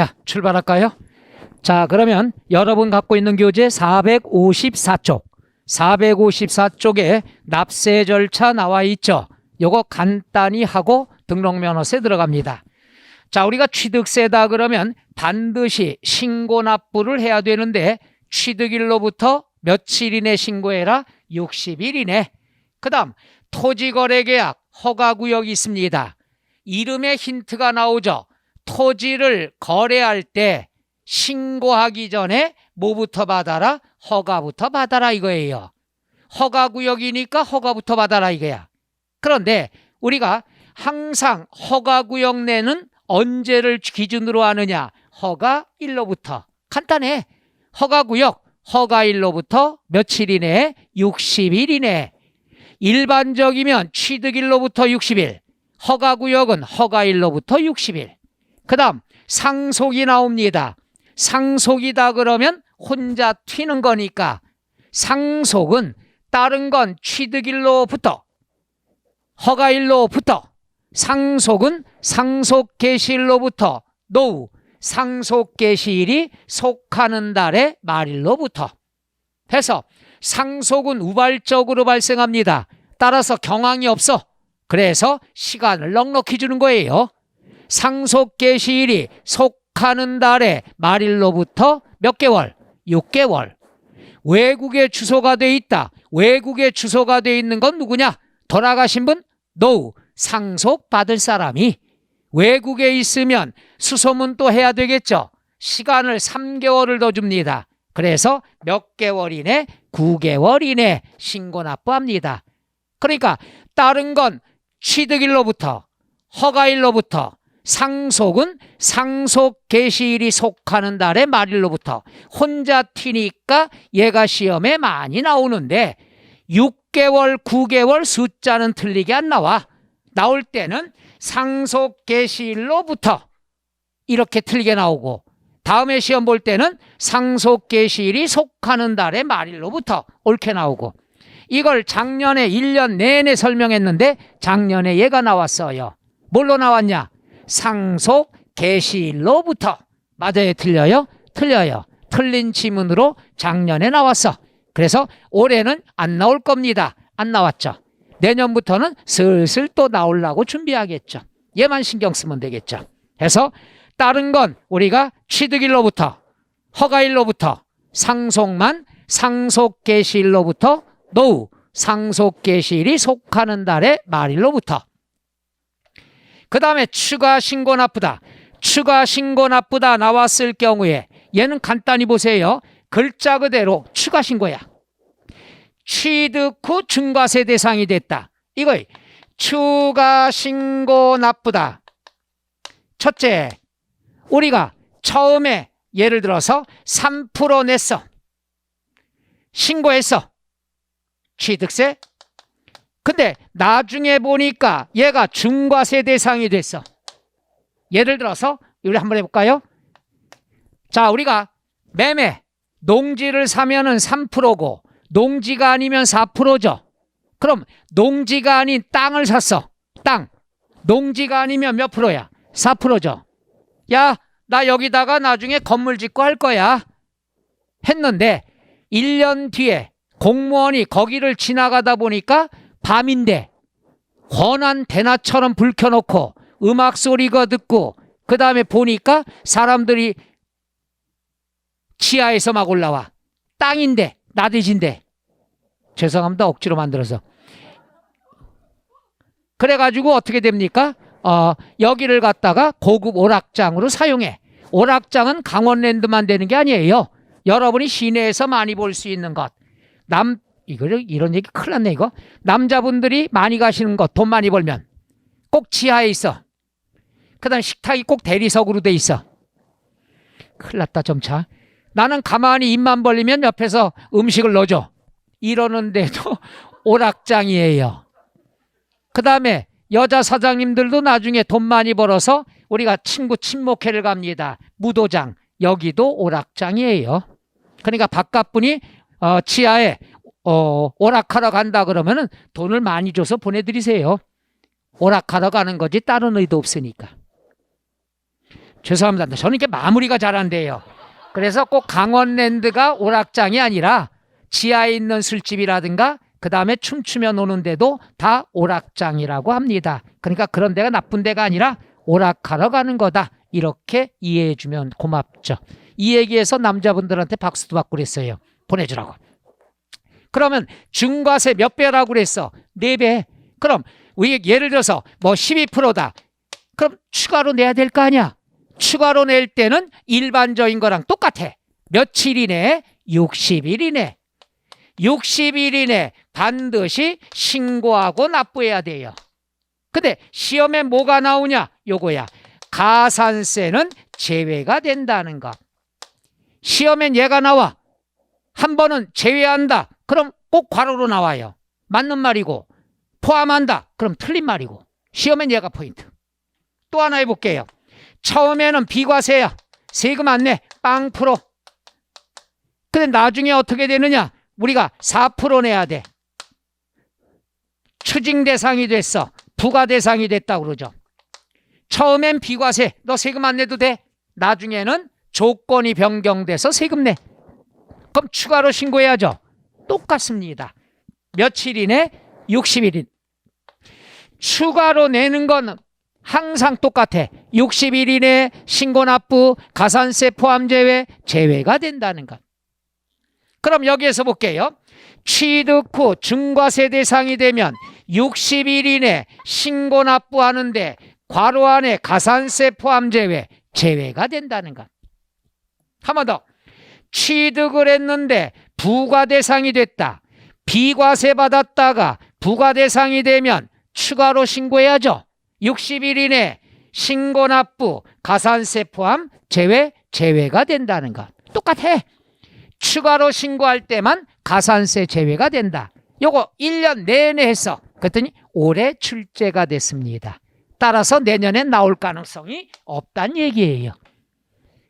자, 출발할까요? 자, 그러면 여러분 갖고 있는 교재 454쪽. 454쪽에 납세 절차 나와 있죠. 요거 간단히 하고 등록면허세 들어갑니다. 자, 우리가 취득세다 그러면 반드시 신고 납부를 해야 되는데 취득일로부터 며칠 이내 신고해라? 60일 이내. 그 다음 토지거래계약 허가구역이 있습니다. 이름에 힌트가 나오죠. 토지를 거래할 때 신고하기 전에 뭐부터 받아라? 허가부터 받아라 이거예요. 허가구역이니까 허가부터 받아라 이거야. 그런데 우리가 항상 허가구역 내는 언제를 기준으로 하느냐? 허가일로부터. 간단해. 허가구역 허가일로부터 며칠 이내에? 60일 이내에. 일반적이면 취득일로부터 60일, 허가구역은 허가일로부터 60일. 그 다음 상속이 나옵니다. 상속이다 그러면 혼자 튀는 거니까 상속은 다른 건 취득일로부터 허가일로부터, 상속은 상속 개시일로부터 노후, 상속 개시일이 속하는 달의 말일로부터 해서 상속은 우발적으로 발생합니다. 따라서 경황이 없어. 그래서 시간을 넉넉히 주는 거예요. 상속 개시일이 속하는 달의 말일로부터 몇 개월? 6개월. 외국에 주소가 돼 있다. 외국에 주소가 돼 있는 건 누구냐? 돌아가신 분? 노후. 상속받을 사람이. 외국에 있으면 수소문 또 해야 되겠죠. 시간을 3개월을 더 줍니다. 그래서 몇 개월 이내? 9개월 이내 신고 납부합니다. 그러니까 다른 건 취득일로부터 허가일로부터, 상속은 상속 개시일이 속하는 달의 말일로부터. 혼자 튀니까 얘가 시험에 많이 나오는데 6개월, 9개월 숫자는 틀리게 안 나와. 나올 때는 상속 개시일로부터 이렇게 틀리게 나오고, 다음에 시험 볼 때는 상속 개시일이 속하는 달의 말일로부터 옳게 나오고. 이걸 작년에 1년 내내 설명했는데 작년에 얘가 나왔어요. 뭘로 나왔냐? 상속 개시일로부터. 맞아요? 틀려요? 틀려요. 틀린 지문으로 작년에 나왔어. 그래서 올해는 안 나올 겁니다. 안 나왔죠. 내년부터는 슬슬 또 나오려고 준비하겠죠. 얘만 신경 쓰면 되겠죠. 해서 다른 건 우리가 취득일로부터 허가일로부터, 상속만 상속 개시일로부터 노후, 상속 개시일이 속하는 달의 말일로부터. 그 다음에 추가 신고 납부다. 추가 신고 납부다 나왔을 경우에 얘는 간단히 보세요. 글자 그대로 추가 신고야. 취득 후 증가세 대상이 됐다. 이거 추가 신고 납부다. 첫째, 우리가 처음에 예를 들어서 3% 냈어. 신고했어. 취득세. 근데 나중에 보니까 얘가 중과세 대상이 됐어. 예를 들어서 우리 한번 해볼까요? 자, 우리가 매매, 농지를 사면은 3%고 농지가 아니면 4%죠. 그럼 농지가 아닌 땅을 샀어. 땅. 농지가 아니면 몇 프로야? 4%죠. 야, 나 여기다가 나중에 건물 짓고 할 거야. 했는데 1년 뒤에 공무원이 거기를 지나가다 보니까 밤인데 환한 대낮처럼 불 켜놓고 음악 소리가 듣고, 그 다음에 보니까 사람들이 지하에서 막 올라와. 땅인데, 나대진데. 죄송합니다. 억지로 만들어서. 그래가지고 어떻게 됩니까? 여기를 갖다가 고급 오락장으로 사용해. 오락장은 강원랜드만 되는 게 아니에요. 여러분이 시내에서 많이 볼 수 있는 것. 이런 얘기 큰일 났네, 이거. 남자분들이 많이 가시는 것, 돈 많이 벌면 꼭 지하에 있어. 그 다음 식탁이 꼭 대리석으로 돼 있어. 큰일 났다, 점차. 나는 가만히 입만 벌리면 옆에서 음식을 넣어줘. 이러는데도 오락장이에요. 그 다음에 여자 사장님들도 나중에 돈 많이 벌어서 우리가 친구 친목회를 갑니다. 무도장. 여기도 오락장이에요. 그러니까 바깥분이 지하에 오락하러 간다 그러면은 돈을 많이 줘서 보내드리세요. 오락하러 가는 거지 다른 의도 없으니까. 죄송합니다. 저는 이렇게 마무리가 잘 안 돼요. 그래서 꼭 강원랜드가 오락장이 아니라 지하에 있는 술집이라든가 그 다음에 춤추며 노는데도 다 오락장이라고 합니다. 그러니까 그런 데가 나쁜 데가 아니라 오락하러 가는 거다. 이렇게 이해해 주면 고맙죠. 이 얘기해서 남자분들한테 박수도 받고 그랬어요. 보내주라고. 그러면 중과세 몇 배라고 그랬어? 4배. 그럼 우리 예를 들어서 뭐 12%다. 그럼 추가로 내야 될 거 아니야? 추가로 낼 때는 일반적인 거랑 똑같아. 며칠 이내? 60일 이내. 60일 이내 반드시 신고하고 납부해야 돼요. 근데 시험에 뭐가 나오냐? 요거야. 가산세는 제외가 된다는 거. 시험엔 얘가 나와. 한 번은 제외한다. 그럼 꼭 괄호로 나와요. 맞는 말이고. 포함한다. 그럼 틀린 말이고. 시험엔 얘가 포인트. 또 하나 해볼게요. 처음에는 비과세야. 세금 안 내. 빵 프로. 근데 나중에 어떻게 되느냐? 우리가 4% 내야 돼. 추징 대상이 됐어. 부과 대상이 됐다고 그러죠. 처음엔 비과세. 너 세금 안 내도 돼. 나중에는 조건이 변경돼서 세금 내. 그럼 추가로 신고해야죠. 똑같습니다. 며칠 이내? 60일 이내. 추가로 내는 건 항상 똑같아. 60일 이내 신고 납부, 가산세 포함 제외, 제외가 된다는 것. 그럼 여기에서 볼게요. 취득 후 중과세 대상이 되면 60일 이내 신고 납부하는데 괄호 안에 가산세 포함 제외, 제외가 된다는 것. 한 번 더. 취득을 했는데 부과 대상이 됐다. 비과세 받았다가 부과 대상이 되면 추가로 신고해야죠. 60일 이내 신고 납부, 가산세 포함 제외, 제외가 된다는 것. 똑같아. 추가로 신고할 때만 가산세 제외가 된다. 요거 1년 내내 했어. 그랬더니 올해 출제가 됐습니다. 따라서 내년에 나올 가능성이 없다는 얘기예요.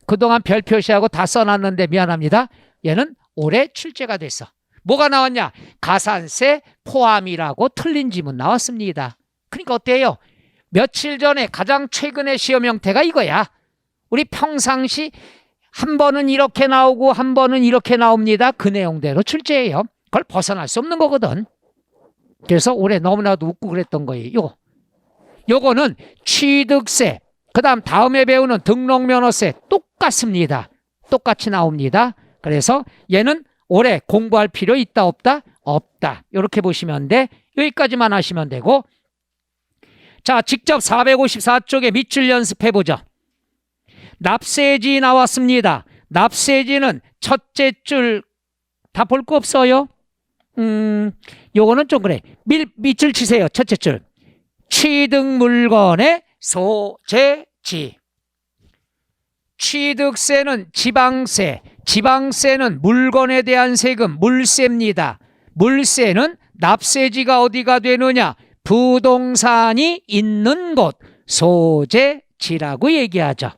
그동안 별 표시하고 다 써놨는데 미안합니다. 얘는 올해 출제가 됐어. 뭐가 나왔냐? 가산세 포함이라고 틀린 지문 나왔습니다. 그러니까 어때요? 며칠 전에 가장 최근의 시험 형태가 이거야. 우리 평상시 한 번은 이렇게 나오고 한 번은 이렇게 나옵니다. 그 내용대로 출제해요. 그걸 벗어날 수 없는 거거든. 그래서 올해 너무나도 웃고 그랬던 거예요. 요거는 취득세, 그 다음에 배우는 등록면허세 똑같습니다. 똑같이 나옵니다. 그래서 얘는 올해 공부할 필요 있다 없다? 없다. 이렇게 보시면 돼. 여기까지만 하시면 되고, 자, 직접 454쪽에 밑줄 연습해보죠. 납세지 나왔습니다. 납세지는 첫째 줄 다 볼 거 없어요? 요거는 좀 그래. 밑줄 치세요. 첫째 줄. 취득 물건의 소재지. 취득세는 지방세. 지방세는 물건에 대한 세금, 물세입니다. 물세는 납세지가 어디가 되느냐? 부동산이 있는 곳, 소재지라고 얘기하죠.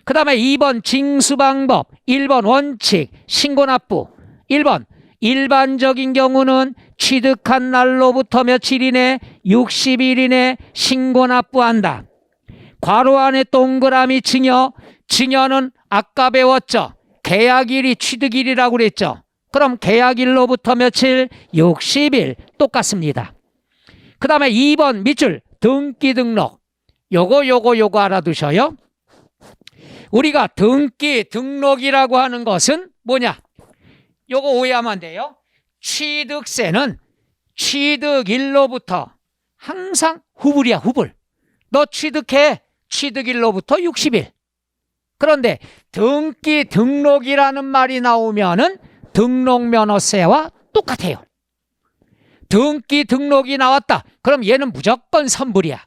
그 다음에 2번 징수방법, 1번 원칙, 신고납부. 1번 일반적인 경우는 취득한 날로부터 며칠 이내 60일 이내 신고납부한다. 괄호 안에 동그라미 증여, 증여는 아까 배웠죠. 계약일이 취득일이라고 그랬죠. 그럼 계약일로부터 며칠? 60일 똑같습니다. 그 다음에 2번 밑줄 등기 등록. 요거 알아두셔요. 우리가 등기 등록이라고 하는 것은 뭐냐? 요거 오해하면 안 돼요. 취득세는 취득일로부터 항상 후불이야, 후불. 너 취득해. 취득일로부터 60일. 그런데 등기 등록이라는 말이 나오면은 등록면허세와 똑같아요. 등기 등록이 나왔다. 그럼 얘는 무조건 선불이야.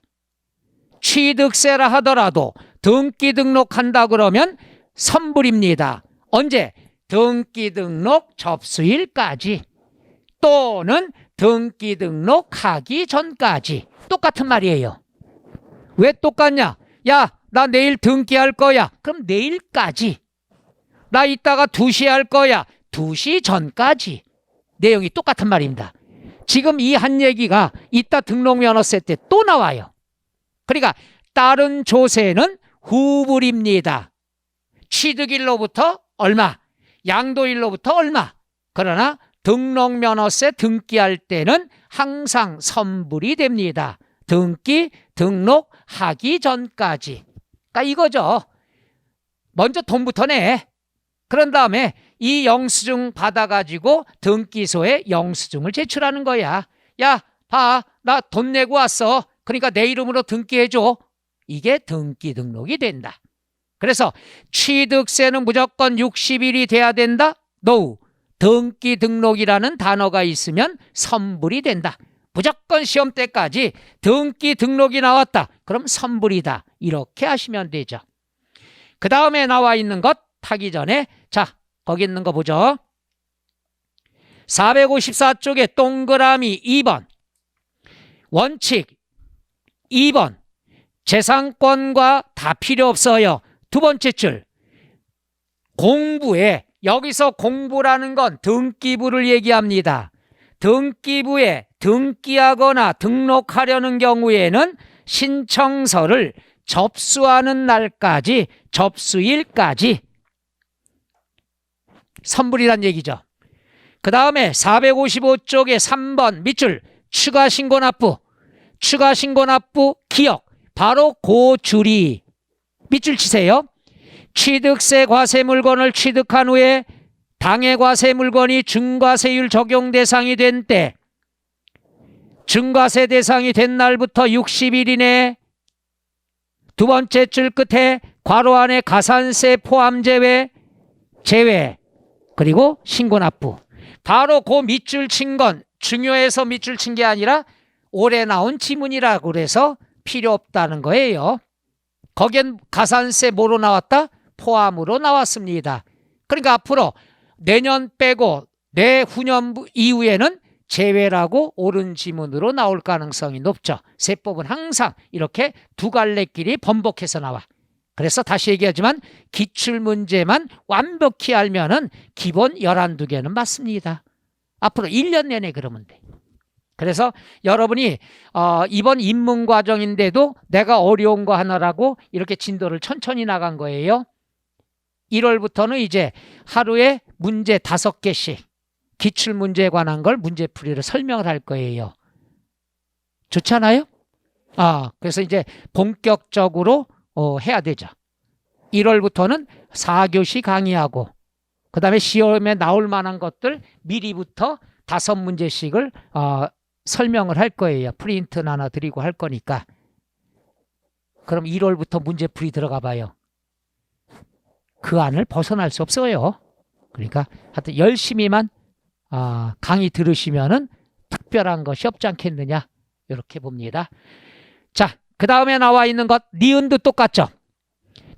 취득세라 하더라도 등기 등록한다 그러면 선불입니다. 언제? 등기 등록 접수일까지 또는 등기 등록하기 전까지. 똑같은 말이에요. 왜 똑같냐? 야, 나 내일 등기할 거야. 그럼 내일까지. 나 이따가 2시에 할 거야. 2시 전까지. 내용이 똑같은 말입니다. 지금 이 한 얘기가 이따 등록면허세 때 또 나와요. 그러니까 다른 조세는 후불입니다. 취득일로부터 얼마, 양도일로부터 얼마. 그러나 등록면허세 등기할 때는 항상 선불이 됩니다. 등록하기 전까지. 그러니까 이거죠. 먼저 돈부터 내. 그런 다음에 이 영수증 받아가지고 등기소에 영수증을 제출하는 거야. 야, 봐, 나 돈 내고 왔어. 그러니까 내 이름으로 등기해줘. 이게 등기 등록이 된다. 그래서 취득세는 무조건 60일이 돼야 된다? No. 등기 등록이라는 단어가 있으면 선불이 된다. 무조건 시험 때까지 등기 등록이 나왔다. 그럼 선불이다. 이렇게 하시면 되죠. 그 다음에 나와 있는 것 타기 전에 자, 거기 있는 거 보죠. 454쪽에 동그라미 2번 원칙 2번 재산권과 다 필요 없어요. 두 번째 줄 공부에, 여기서 공부라는 건 등기부를 얘기합니다. 등기부에 등기하거나 등록하려는 경우에는 신청서를 접수하는 날까지, 접수일까지 선불이란 얘기죠. 그 다음에 455쪽에 3번 밑줄 추가신고납부, 추가신고납부 기억, 바로 그 줄이 밑줄 치세요. 취득세 과세 물건을 취득한 후에 당해과세 물건이 중과세율 적용 대상이 된 때, 중과세 대상이 된 날부터 60일 이내에 두 번째 줄 끝에 괄호 안에 가산세 포함 제외, 그리고 신고납부. 바로 그 밑줄 친 건 중요해서 밑줄 친 게 아니라 올해 나온 지문이라고 그래서 필요 없다는 거예요. 거긴 가산세 뭐로 나왔다? 포함으로 나왔습니다. 그러니까 앞으로 내년 빼고 내후년 이후에는 제외라고 옳은 지문으로 나올 가능성이 높죠. 세법은 항상 이렇게 두 갈래길이 번복해서 나와. 그래서 다시 얘기하지만 기출문제만 완벽히 알면은 기본 11개는 맞습니다. 앞으로 1년 내내 그러면 돼. 그래서 여러분이 이번 입문과정인데도 내가 어려운 거 하나라고 이렇게 진도를 천천히 나간 거예요. 1월부터는 이제 하루에 문제 5개씩 기출문제에 관한 걸 문제풀이로 설명을 할 거예요. 좋지 않아요? 그래서 이제 본격적으로 해야 되죠. 1월부터는 4교시 강의하고 그 다음에 시험에 나올 만한 것들 미리부터 5문제씩을 설명을 할 거예요. 프린트는 하나 드리고 할 거니까. 그럼 1월부터 문제풀이 들어가 봐요. 그 안을 벗어날 수 없어요. 그러니까 하여튼 열심히만 강의 들으시면은 특별한 것이 없지 않겠느냐 이렇게 봅니다. 자, 그 다음에 나와 있는 것 니은도 똑같죠.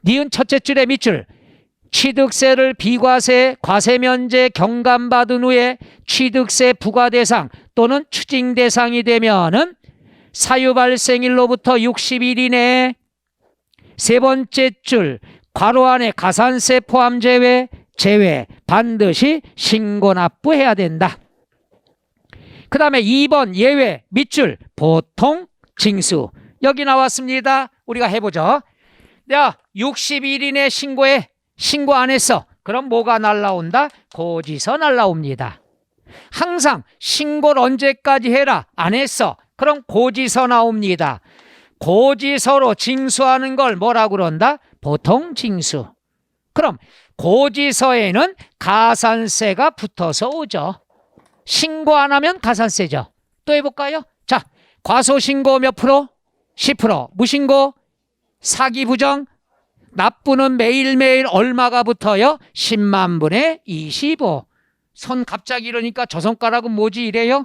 니은 첫째 줄에 밑줄 취득세를 비과세, 과세면제 경감받은 후에 취득세 부과대상 또는 추징대상이 되면은 사유발생일로부터 60일 이내에 세 번째 줄 괄호 안에 가산세 포함 제외 반드시 신고납부해야 된다. 그 다음에 2번 예외 밑줄 보통 징수 여기 나왔습니다. 우리가 해보죠. 야, 60일 이내 신고해. 신고 안 했어. 그럼 뭐가 날라온다? 고지서 날라옵니다. 항상 신고를 언제까지 해라? 안 했어. 그럼 고지서 나옵니다. 고지서로 징수하는 걸 뭐라고 그런다? 보통 징수. 그럼 고지서에는 가산세가 붙어서 오죠. 신고 안 하면 가산세죠. 또 해볼까요? 자, 과소신고 몇 프로? 10%. 무신고? 사기 부정? 납부는 매일매일 얼마가 붙어요? 10만 분의 25. 손 갑자기 이러니까 저 손가락은 뭐지 이래요?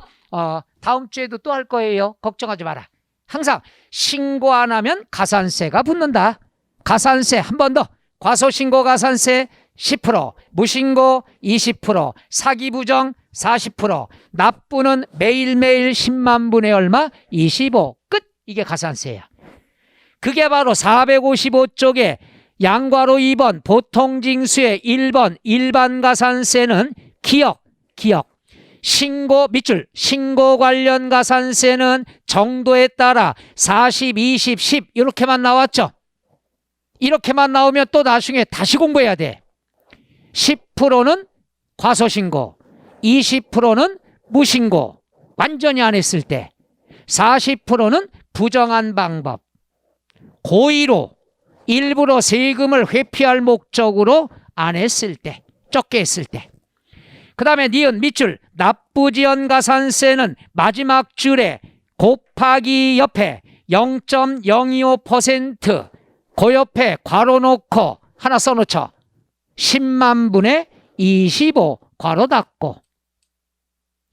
다음 주에도 또 할 거예요. 걱정하지 마라. 항상 신고 안 하면 가산세가 붙는다. 가산세 한 번 더. 과소신고 가산세 10%, 무신고 20%, 사기 부정 40%, 납부는 매일매일 10만 분의 얼마? 25. 끝. 이게 가산세야. 그게 바로 455쪽에 양괄호 2번 보통징수의 1번 일반 가산세는 기억. 신고 밑줄 신고 관련 가산세는 정도에 따라 40, 20, 10 이렇게만 나왔죠. 이렇게만 나오면 또 나중에 다시 공부해야 돼. 10%는 과소신고, 20%는 무신고, 완전히 안 했을 때, 40%는 부정한 방법, 고의로 일부러 세금을 회피할 목적으로 안 했을 때, 적게 했을 때. 그 다음에 니은 밑줄 납부지연 가산세는 마지막 줄에 곱하기 옆에 0.025% 그 옆에 괄호 놓고 하나 써놓죠. 10만 분의 25 괄호 닫고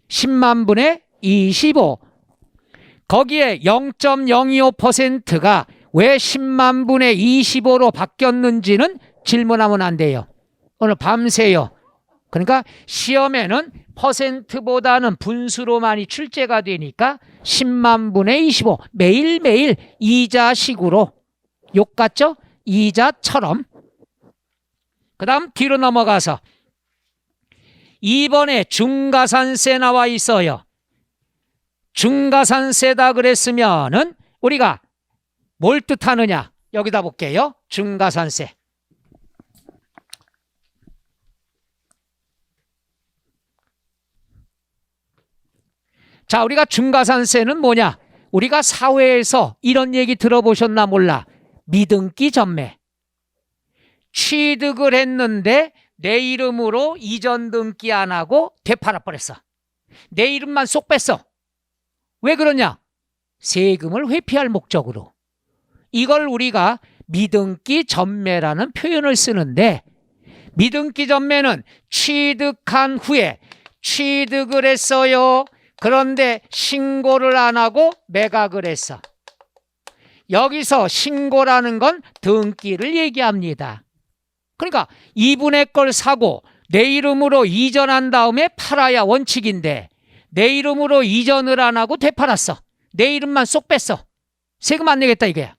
10만 분의 25 거기에 0.025%가 왜 10만 분의 25로 바뀌었는지는 질문하면 안 돼요. 오늘 밤새요. 그러니까 시험에는 퍼센트보다는 분수로 많이 출제가 되니까 10만 분의 25 매일매일 이자식으로 욕 같죠? 이자처럼. 그 다음 뒤로 넘어가서 2번에 중가산세 나와 있어요. 중가산세다 그랬으면은 우리가 뭘 뜻하느냐 여기다 볼게요. 중가산세. 자, 우리가 중가산세는 뭐냐? 우리가 사회에서 이런 얘기 들어보셨나 몰라. 미등기 전매. 취득을 했는데 내 이름으로 이전 등기 안 하고 되팔아 버렸어. 내 이름만 쏙 뺐어. 왜 그러냐? 세금을 회피할 목적으로. 이걸 우리가 미등기 전매라는 표현을 쓰는데, 미등기 전매는 취득한 후에 취득을 했어요. 그런데 신고를 안 하고 매각을 했어. 여기서 신고라는 건 등기를 얘기합니다. 그러니까 이분의 걸 사고 내 이름으로 이전한 다음에 팔아야 원칙인데 내 이름으로 이전을 안 하고 되팔았어. 내 이름만 쏙 뺐어. 세금 안 내겠다 이게.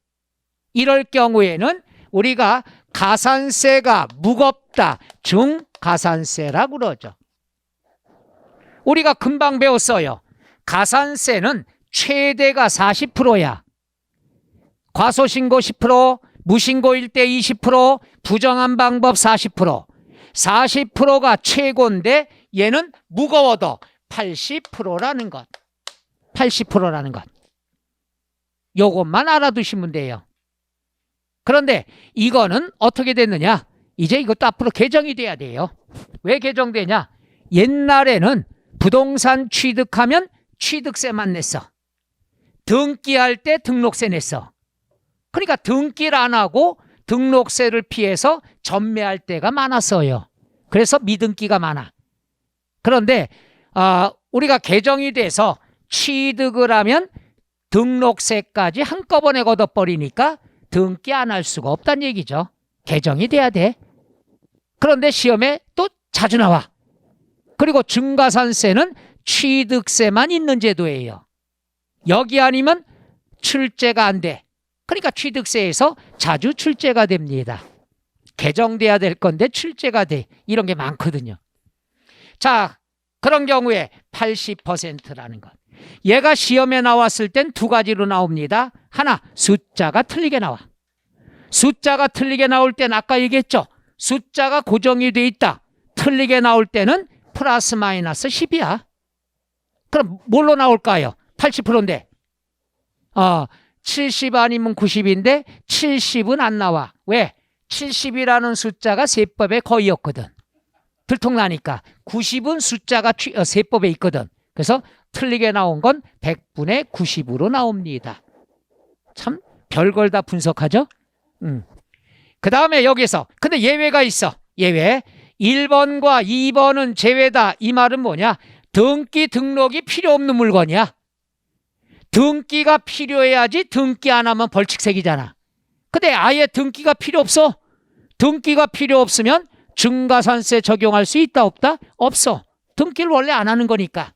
이럴 경우에는 우리가 가산세가 무겁다. 중가산세라고 그러죠. 우리가 금방 배웠어요. 가산세는 최대가 40%야. 과소신고 10%, 무신고일 때 20%, 부정한 방법 40%. 40%가 최고인데 얘는 무거워도 80%라는 것. 80%라는 것. 요것만 알아두시면 돼요. 그런데 이거는 어떻게 됐느냐? 이제 이것도 앞으로 개정이 돼야 돼요. 왜 개정되냐? 옛날에는 부동산 취득하면 취득세만 냈어. 등기할 때 등록세 냈어. 그러니까 등기를 안 하고 등록세를 피해서 전매할 때가 많았어요. 그래서 미등기가 많아. 그런데 우리가 개정이 돼서 취득을 하면 등록세까지 한꺼번에 걷어버리니까 등기 안 할 수가 없다는 얘기죠. 개정이 돼야 돼. 그런데 시험에 또 자주 나와. 그리고 중가산세는 취득세만 있는 제도예요. 여기 아니면 출제가 안 돼. 그러니까 취득세에서 자주 출제가 됩니다. 개정돼야 될 건데 출제가 돼. 이런 게 많거든요. 자, 그런 경우에 80%라는 것. 얘가 시험에 나왔을 땐 두 가지로 나옵니다. 하나, 숫자가 틀리게 나와. 숫자가 틀리게 나올 땐 아까 얘기했죠. 숫자가 고정이 돼 있다. 틀리게 나올 때는 플러스 마이너스 10이야. 그럼 뭘로 나올까요? 80%인데 70 아니면 90인데 70은 안 나와. 왜? 70이라는 숫자가 세법에 거의 없거든. 들통나니까 90은 숫자가 세법에 있거든. 그래서 틀리게 나온 건 100분의 90으로 나옵니다. 참 별걸 다 분석하죠? 그 다음에 여기서 근데 예외가 있어. 예외. 1번과 2번은 제외다. 이 말은 뭐냐? 등기 등록이 필요 없는 물건이야. 등기가 필요해야지 등기 안 하면 벌칙색이잖아. 근데 아예 등기가 필요 없어. 등기가 필요 없으면 중가산세 적용할 수 있다 없다? 없어. 등기를 원래 안 하는 거니까.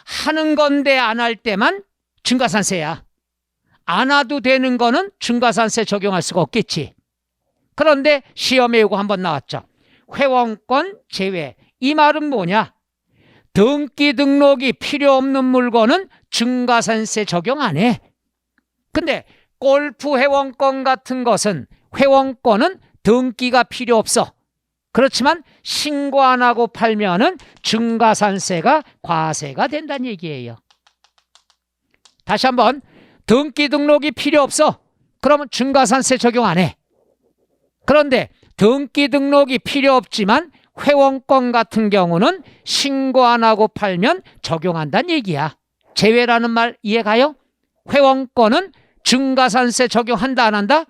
하는 건데 안 할 때만 중가산세야. 안 와도 되는 거는 중가산세 적용할 수가 없겠지. 그런데 시험에 이거 한번 나왔죠. 회원권 제외. 이 말은 뭐냐? 등기 등록이 필요 없는 물건은 중가산세 적용 안 해. 근데 골프 회원권 같은 것은 회원권은 등기가 필요 없어. 그렇지만 신고 안 하고 팔면은 증가산세가 과세가 된다는 얘기예요. 다시 한번, 등기 등록이 필요 없어. 그러면 증가산세 적용 안 해. 그런데 등기 등록이 필요 없지만 회원권 같은 경우는 신고 안 하고 팔면 적용한다는 얘기야. 제외라는 말 이해가요? 회원권은 증가산세 적용한다 안 한다?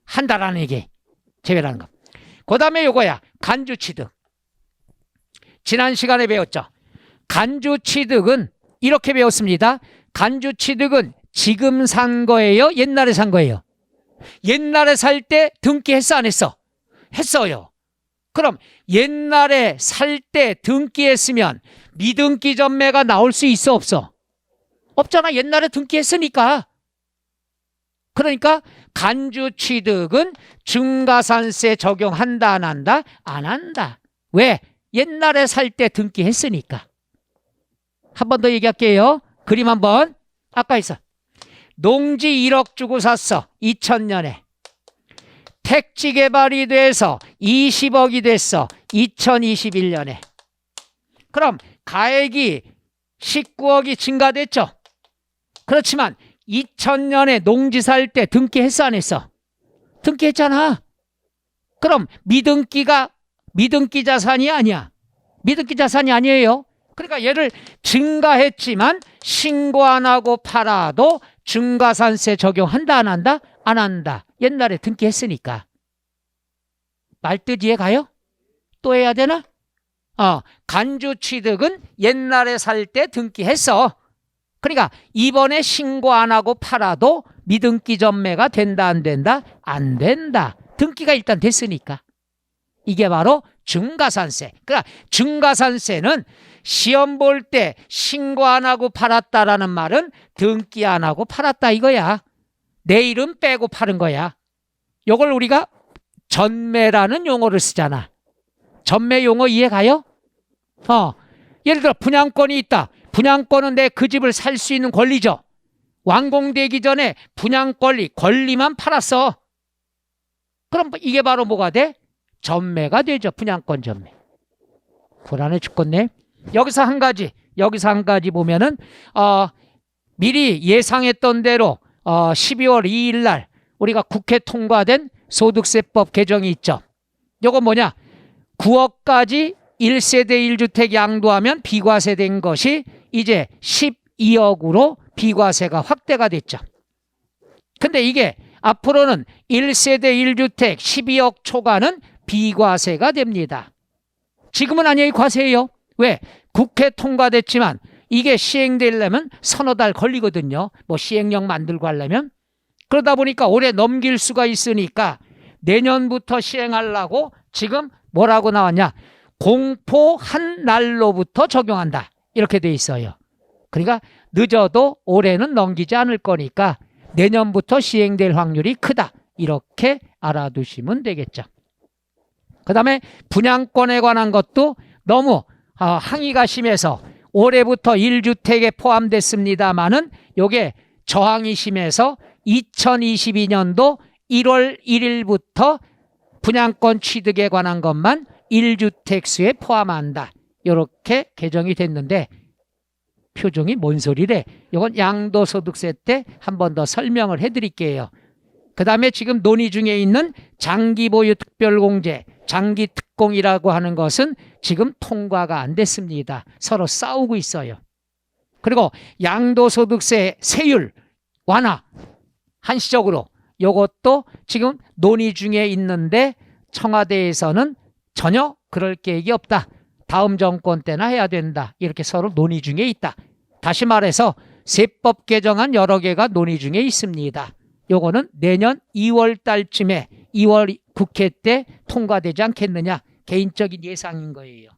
한다라는 얘기. 제외라는 거. 그 다음에 요거야. 간주취득. 지난 시간에 배웠죠. 간주취득은 이렇게 배웠습니다. 간주취득은 지금 산 거예요? 옛날에 산 거예요? 옛날에 살 때 등기했어 안 했어? 했어요. 그럼 옛날에 살 때 등기했으면 미등기 전매가 나올 수 있어 없어? 없잖아. 옛날에 등기했으니까. 그러니까 간주취득은 증가산세 적용한다 안 한다? 안 한다. 왜? 옛날에 살 때 등기했으니까. 한 번 더 얘기할게요. 그림 한번. 아까 있어. 농지 1억 주고 샀어. 2000년에. 택지 개발이 돼서 20억이 됐어. 2021년에. 그럼 가액이 19억이 증가됐죠. 그렇지만 2000년에 농지 살 때 등기했어 안 했어? 등기했잖아. 그럼 미등기 자산이 아니야. 미등기 자산이 아니에요. 그러니까 얘를 증가했지만 신고 안 하고 팔아도 증가산세 적용한다 안 한다? 안 한다. 옛날에 등기했으니까. 말뜻 이해가요? 또 해야 되나? 간주취득은 옛날에 살 때 등기했어. 그러니까 이번에 신고 안 하고 팔아도 미등기 전매가 된다 안 된다? 안 된다. 등기가 일단 됐으니까. 이게 바로 증가산세. 그러니까 증가산세는 시험 볼 때 신고 안 하고 팔았다라는 말은 등기 안 하고 팔았다 이거야. 내 이름 빼고 파는 거야. 이걸 우리가 전매라는 용어를 쓰잖아. 전매 용어 이해가요? 예를 들어 분양권이 있다. 분양권은 내 그 집을 살 수 있는 권리죠. 완공되기 전에 분양 권리만 팔았어. 그럼 이게 바로 뭐가 돼? 전매가 되죠. 분양권 전매. 불안해 죽겠네. 여기서 한 가지 보면은 미리 예상했던 대로 12월 2일 날 우리가 국회 통과된 소득세법 개정이 있죠. 요거 뭐냐? 9억까지 1세대 1주택 양도하면 비과세된 것이 이제 12억으로 비과세가 확대가 됐죠. 근데 이게 앞으로는 1세대 1주택 12억 초과는 비과세가 됩니다. 지금은 아니에요. 과세예요. 왜? 국회 통과됐지만 이게 시행되려면 서너 달 걸리거든요. 뭐 시행령 만들고 하려면. 그러다 보니까 올해 넘길 수가 있으니까 내년부터 시행하려고 지금 뭐라고 나왔냐? 공포한 날로부터 적용한다. 이렇게 돼 있어요. 그러니까 늦어도 올해는 넘기지 않을 거니까 내년부터 시행될 확률이 크다. 이렇게 알아두시면 되겠죠. 그 다음에 분양권에 관한 것도 너무 항의가 심해서 올해부터 1주택에 포함됐습니다마는 이게 저항이 심해서 2022년도 1월 1일부터 분양권 취득에 관한 것만 1주택수에 포함한다. 이렇게 개정이 됐는데 표정이 뭔 소리래? 이건 양도소득세 때 한 번 더 설명을 해드릴게요. 그 다음에 지금 논의 중에 있는 장기보유 특별공제, 장기특공이라고 하는 것은 지금 통과가 안 됐습니다. 서로 싸우고 있어요. 그리고 양도소득세 세율 완화 한시적으로 이것도 지금 논의 중에 있는데 청와대에서는 전혀 그럴 계획이 없다. 다음 정권 때나 해야 된다. 이렇게 서로 논의 중에 있다. 다시 말해서 세법 개정안 여러 개가 논의 중에 있습니다. 요거는 내년 2월 달쯤에 2월 국회 때 통과되지 않겠느냐. 개인적인 예상인 거예요.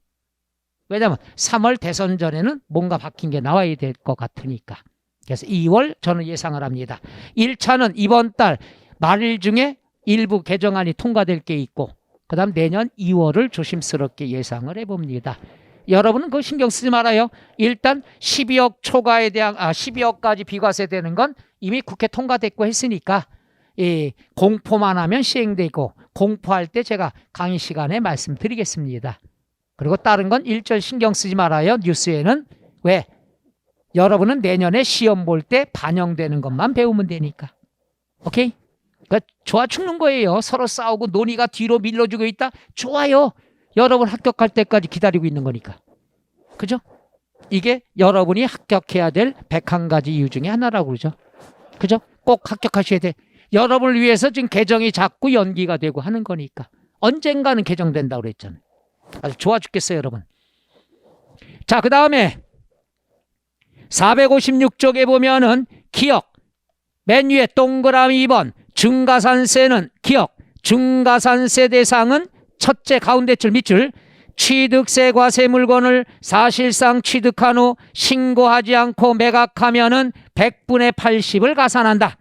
왜냐하면 3월 대선 전에는 뭔가 바뀐 게 나와야 될 것 같으니까. 그래서 2월 저는 예상을 합니다. 1차는 이번 달 말일 중에 일부 개정안이 통과될 게 있고 그 다음 내년 2월을 조심스럽게 예상을 해봅니다. 여러분은 그거 신경 쓰지 말아요. 일단 12억 초과에 대한 12억까지 비과세 되는 건 이미 국회 통과됐고 했으니까 공포만 하면 시행되고 공포할 때 제가 강의 시간에 말씀드리겠습니다. 그리고 다른 건 일절 신경 쓰지 말아요. 뉴스에는. 왜? 여러분은 내년에 시험 볼 때 반영되는 것만 배우면 되니까. 오케이? 그러니까 좋아 죽는 거예요. 서로 싸우고 논의가 뒤로 밀려주고 있다. 좋아요. 여러분 합격할 때까지 기다리고 있는 거니까. 그죠? 이게 여러분이 합격해야 될 101가지 이유 중에 하나라고 그러죠. 그죠? 꼭 합격하셔야 돼. 여러분을 위해서 지금 개정이 자꾸 연기가 되고 하는 거니까. 언젠가는 개정된다고 그랬잖아요. 아주 좋아 죽겠어요, 여러분. 자, 그 다음에 456쪽에 보면은 기억. 맨 위에 동그라미 2번. 중과산세는 기억. 중과산세 대상은 첫째 가운데 줄 밑줄. 취득세 과세 물건을 사실상 취득한 후 신고하지 않고 매각하면은 100분의 80을 가산한다.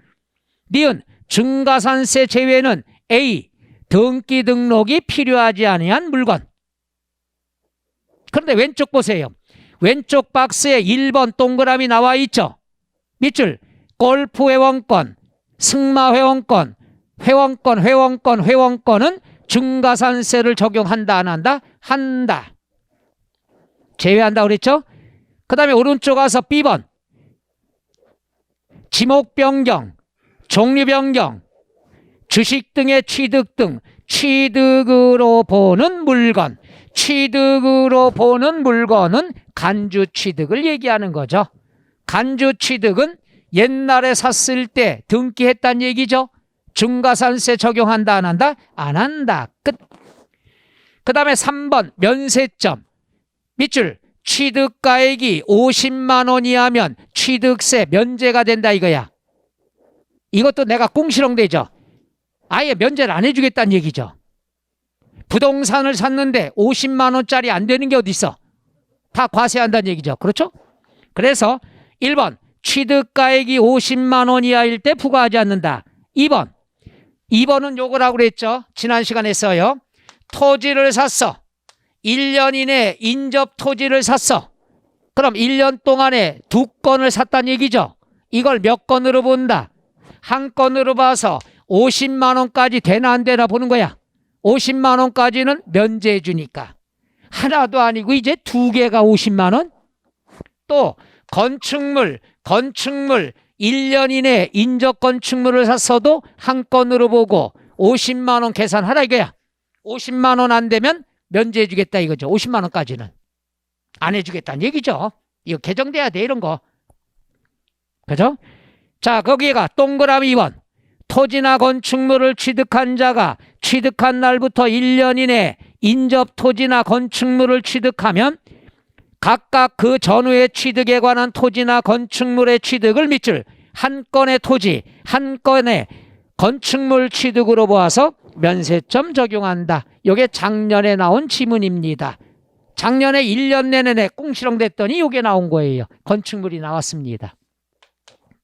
니은 중과산세 제외는 A. 등기 등록이 필요하지 아니한 물건. 그런데 왼쪽 보세요. 왼쪽 박스에 1번 동그라미 나와 있죠. 밑줄 골프 회원권, 승마 회원권, 회원권은 중과산세를 적용한다 안 한다? 한다. 제외한다 그랬죠? 그 다음에 오른쪽 가서 B번 지목 변경, 종류 변경, 주식 등의 취득 등 취득으로 보는 물건. 취득으로 보는 물건은 간주 취득을 얘기하는 거죠. 간주 취득은 옛날에 샀을 때 등기했다는 얘기죠. 중과산세 적용한다 안 한다? 안 한다. 끝. 그 다음에 3번 면세점. 밑줄 취득가액이 50만 원 이하면 취득세 면제가 된다 이거야. 이것도 내가 꽁시렁대죠. 아예 면제를 안 해주겠다는 얘기죠. 부동산을 샀는데 50만 원짜리 안 되는 게 어디 있어? 다 과세한다는 얘기죠. 그렇죠? 그래서 1번 취득가액이 50만 원 이하일 때 부과하지 않는다. 2번은 요거라고 그랬죠. 지난 시간에 했어요. 토지를 샀어. 1년 이내에 인접 토지를 샀어. 그럼 1년 동안에 2건을 샀다는 얘기죠. 이걸 몇 건으로 본다? 한 건으로 봐서 50만 원까지 되나 안 되나 보는 거야. 50만 원까지는 면제해 주니까. 하나도 아니고 이제 2개가 50만 원? 또 건축물 1년 이내에 인접 건축물을 샀어도 한 건으로 보고 50만 원 계산하라 이거야. 50만 원 안 되면 면제해 주겠다 이거죠. 50만 원까지는. 안 해주겠다는 얘기죠. 이거 개정돼야 돼 이런 거. 그죠? 자, 거기가 동그라미 2번. 토지나 건축물을 취득한 자가 취득한 날부터 1년 이내에 인접 토지나 건축물을 취득하면 각각 그 전후의 취득에 관한 토지나 건축물의 취득을 밑줄 한 건의 토지, 한 건의 건축물 취득으로 보아서 면세점 적용한다. 이게 작년에 나온 지문입니다. 작년에 1년 내내 꽁시렁 됐더니 이게 나온 거예요. 건축물이 나왔습니다.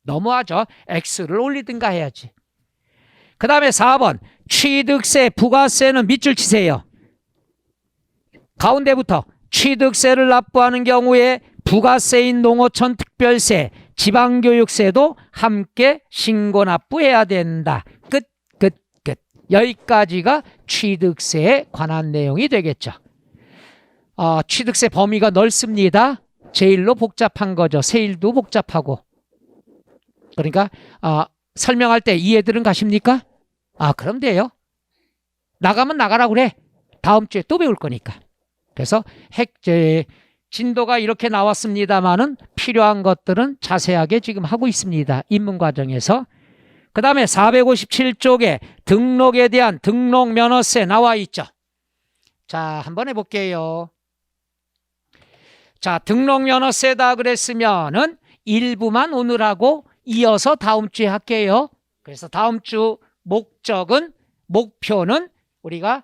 너무하죠. X를 올리든가 해야지. 그 다음에 4번 취득세, 부가세는 밑줄 치세요. 가운데부터 취득세를 납부하는 경우에 부가세인 농어촌 특별세, 지방교육세도 함께 신고 납부해야 된다. 끝. 여기까지가 취득세에 관한 내용이 되겠죠. 취득세 범위가 넓습니다. 제일로 복잡한 거죠. 세일도 복잡하고. 그러니까 설명할 때 이해들은 가십니까? 그럼 돼요. 나가면 나가라고 그래. 다음 주에 또 배울 거니까. 그래서 진도가 이렇게 나왔습니다만은 필요한 것들은 자세하게 지금 하고 있습니다. 입문 과정에서. 그 다음에 457쪽에 등록에 대한 등록면허세 나와 있죠. 자, 한번 해볼게요. 자, 등록면허세다 그랬으면은 일부만 오늘 하고 이어서 다음 주에 할게요. 그래서 다음 주 목표는 우리가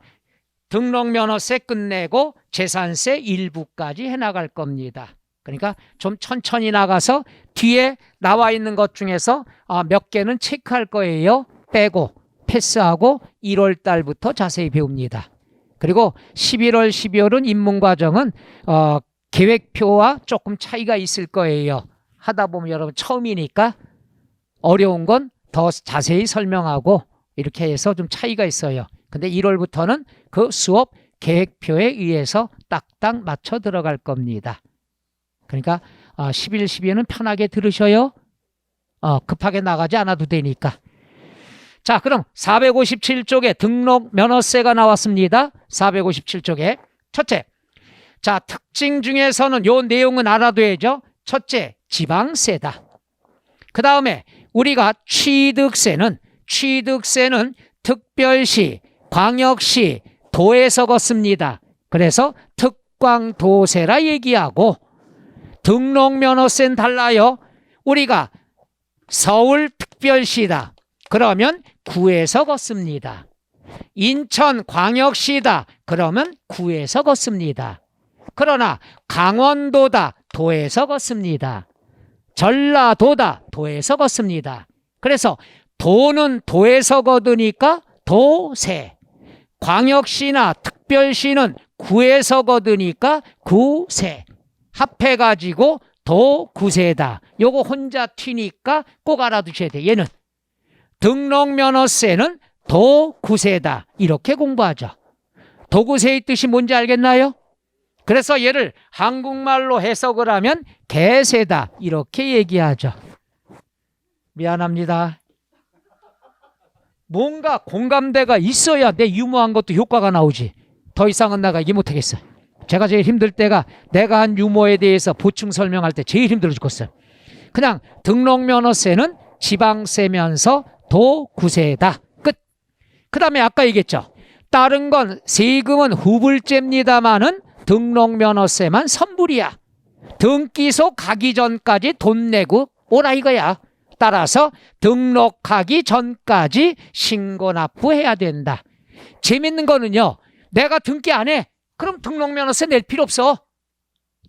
등록면허세 끝내고 재산세 일부까지 해나갈 겁니다. 그러니까 좀 천천히 나가서 뒤에 나와 있는 것 중에서 몇 개는 체크할 거예요. 빼고 패스하고 1월 달부터 자세히 배웁니다. 그리고 11월, 12월은 입문과정은 계획표와 조금 차이가 있을 거예요. 하다 보면 여러분 처음이니까 어려운 건 더 자세히 설명하고 이렇게 해서 좀 차이가 있어요. 근데 1월부터는 그 수업 계획표에 의해서 딱딱 맞춰 들어갈 겁니다. 그러니까 11, 12회는 편하게 들으셔요. 급하게 나가지 않아도 되니까. 자, 그럼 457쪽에 등록 면허세가 나왔습니다. 457쪽에 첫째, 자, 특징 중에서는 요 내용은 알아둬야죠. 첫째, 지방세다. 그 다음에 우리가 취득세는 특별시, 광역시, 도에서 걷습니다. 그래서 특광도세라 얘기하고, 등록면허세는 달라요. 우리가 서울특별시다. 그러면 구에서 걷습니다. 인천광역시다. 그러면 구에서 걷습니다. 그러나 강원도다. 도에서 걷습니다. 전라도다. 도에서 걷습니다. 그래서 도는 도에서 거두니까 도세. 광역시나 특별시는 구에서 거두니까 구세. 합해가지고 도구세다. 요거 혼자 튀니까 꼭 알아두셔야 돼. 얘는 등록면허세는 도구세다. 이렇게 공부하죠. 도구세의 뜻이 뭔지 알겠나요? 그래서 얘를 한국말로 해석을 하면 개세다. 이렇게 얘기하죠. 미안합니다. 뭔가 공감대가 있어야 내 유머한 것도 효과가 나오지. 더 이상은 내가 이해 못하겠어. 제가 제일 힘들 때가 내가 한 유머에 대해서 보충 설명할 때 제일 힘들어 죽겠어요. 그냥 등록면허세는 지방세면서 도구세다. 끝. 그 다음에 아까 얘기했죠. 다른 건 세금은 후불제입니다만은 등록면허세만 선불이야. 등기소 가기 전까지 돈 내고 오라 이거야. 따라서 등록하기 전까지 신고 납부해야 된다. 재밌는 거는요. 내가 등기 안 해. 그럼 등록면허세 낼 필요 없어.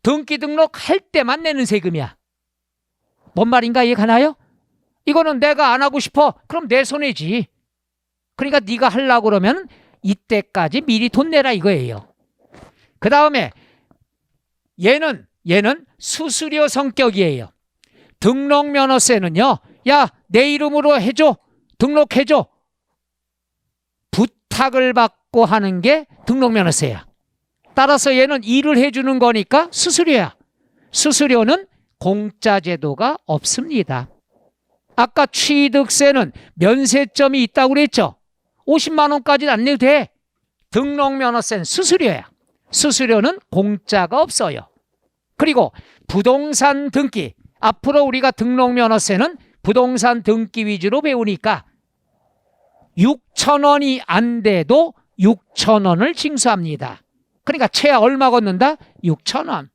등기 등록할 때만 내는 세금이야. 뭔 말인가 이해 가나요? 이거는 내가 안 하고 싶어. 그럼 내 손해지. 그러니까 네가 하려고 그러면 이때까지 미리 돈 내라 이거예요. 그 다음에 얘는 수수료 성격이에요. 등록면허세는요. 야, 내 이름으로 해줘. 등록해줘. 부탁을 받고 하는 게 등록면허세야. 따라서 얘는 일을 해주는 거니까 수수료야. 수수료는 공짜 제도가 없습니다. 아까 취득세는 면세점이 있다고 그랬죠. 50만 원까지는 안 내도 돼. 등록면허세는 수수료야. 수수료는 공짜가 없어요. 그리고 부동산 등기. 앞으로 우리가 등록면허세는 부동산 등기 위주로 배우니까 6,000원이 안 돼도 6,000원을 징수합니다. 그러니까 최하 얼마 걷는다? 6,000원.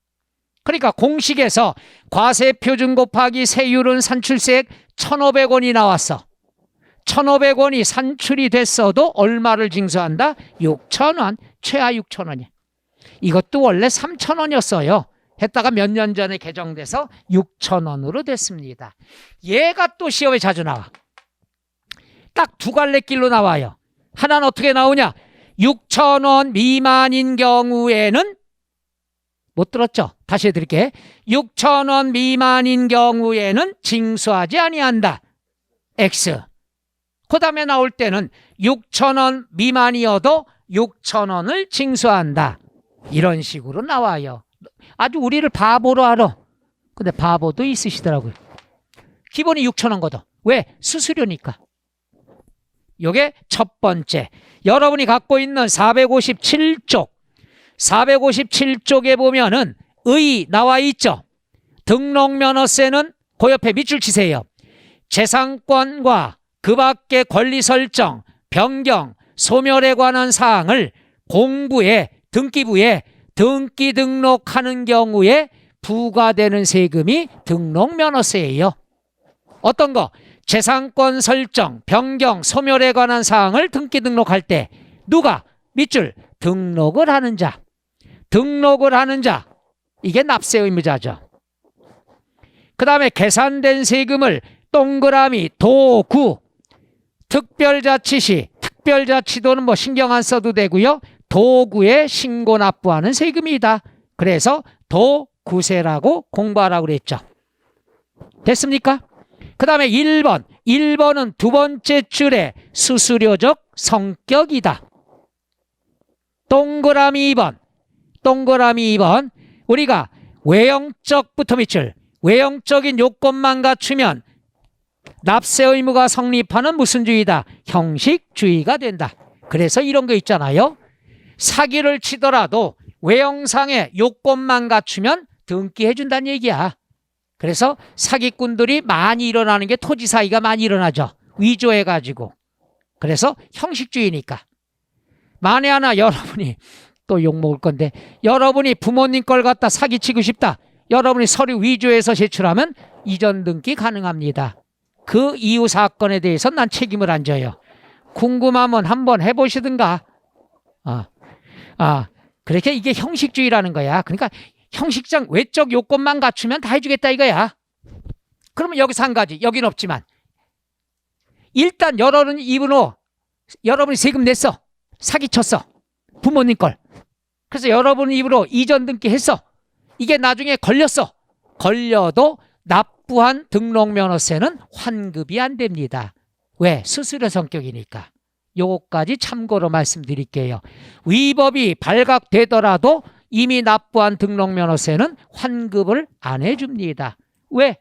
그러니까 공식에서 과세표준 곱하기 세율은 산출세액 1,500원이 나왔어. 1,500원이 산출이 됐어도 얼마를 징수한다? 6,000원. 최하 6,000원이야. 이것도 원래 3,000원이었어요. 했다가 몇 년 전에 개정돼서 6,000원으로 됐습니다. 얘가 또 시험에 자주 나와. 딱 두 갈래 길로 나와요. 하나는 어떻게 나오냐? 6,000원 미만인 경우에는 못 들었죠? 다시 해드릴게. 6,000원 미만인 경우에는 징수하지 아니한다. X. 그 다음에 나올 때는 6,000원 미만이어도 6,000원을 징수한다. 이런 식으로 나와요. 아주 우리를 바보로 알아. 근데 바보도 있으시더라고요. 기본이 6,000원 거든. 왜? 수수료니까. 요게 첫 번째. 여러분이 갖고 있는 457쪽. 457쪽에 보면은 의 나와 있죠. 등록면허세는 그 옆에 밑줄 치세요. 재산권과 그 밖의 권리 설정, 변경, 소멸에 관한 사항을 공부에, 등기부에 등기 등록하는 경우에 부과되는 세금이 등록면허세예요. 어떤 거? 재산권 설정, 변경, 소멸에 관한 사항을 등기 등록할 때 누가? 밑줄 등록을 하는 자. 등록을 하는 자. 이게 납세 의무자죠. 그 다음에 계산된 세금을 동그라미 도구. 특별자치시, 특별자치도는 뭐 신경 안 써도 되고요. 도구에 신고 납부하는 세금이다. 그래서 도구세라고 공부하라고 그랬죠. 됐습니까? 그 다음에 1번. 1번은 두 번째 줄에 수수료적 성격이다. 동그라미 2번. 동그라미 2번. 우리가 외형적부터 밑줄. 외형적인 요건만 갖추면 납세 의무가 성립하는 무슨 주의다? 형식주의가 된다. 그래서 이런 거 있잖아요. 사기를 치더라도 외형상의 요건만 갖추면 등기해 준다는 얘기야. 그래서 사기꾼들이 많이 일어나는 게 토지 사기가 많이 일어나죠. 위조해가지고. 그래서 형식주의니까. 만에 하나 여러분이 또 욕먹을 건데 여러분이 부모님 걸 갖다 사기치고 싶다. 여러분이 서류 위조해서 제출하면 이전 등기 가능합니다. 그 이후 사건에 대해서 난 책임을 안 져요. 궁금하면 한번 해보시든가. 그렇게 이게 형식주의라는 거야. 그러니까 형식상 외적 요건만 갖추면 다 해주겠다 이거야. 그러면 여기서 한 가지. 여긴 없지만 일단 여러분이 세금 냈어. 사기쳤어. 부모님 걸. 그래서 여러분 입으로 이전 등기 했어. 이게 나중에 걸렸어. 걸려도 납부한 등록면허세는 환급이 안 됩니다. 왜? 수수료 성격이니까. 요거까지 참고로 말씀드릴게요. 위법이 발각되더라도 이미 납부한 등록면허세는 환급을 안 해줍니다. 왜?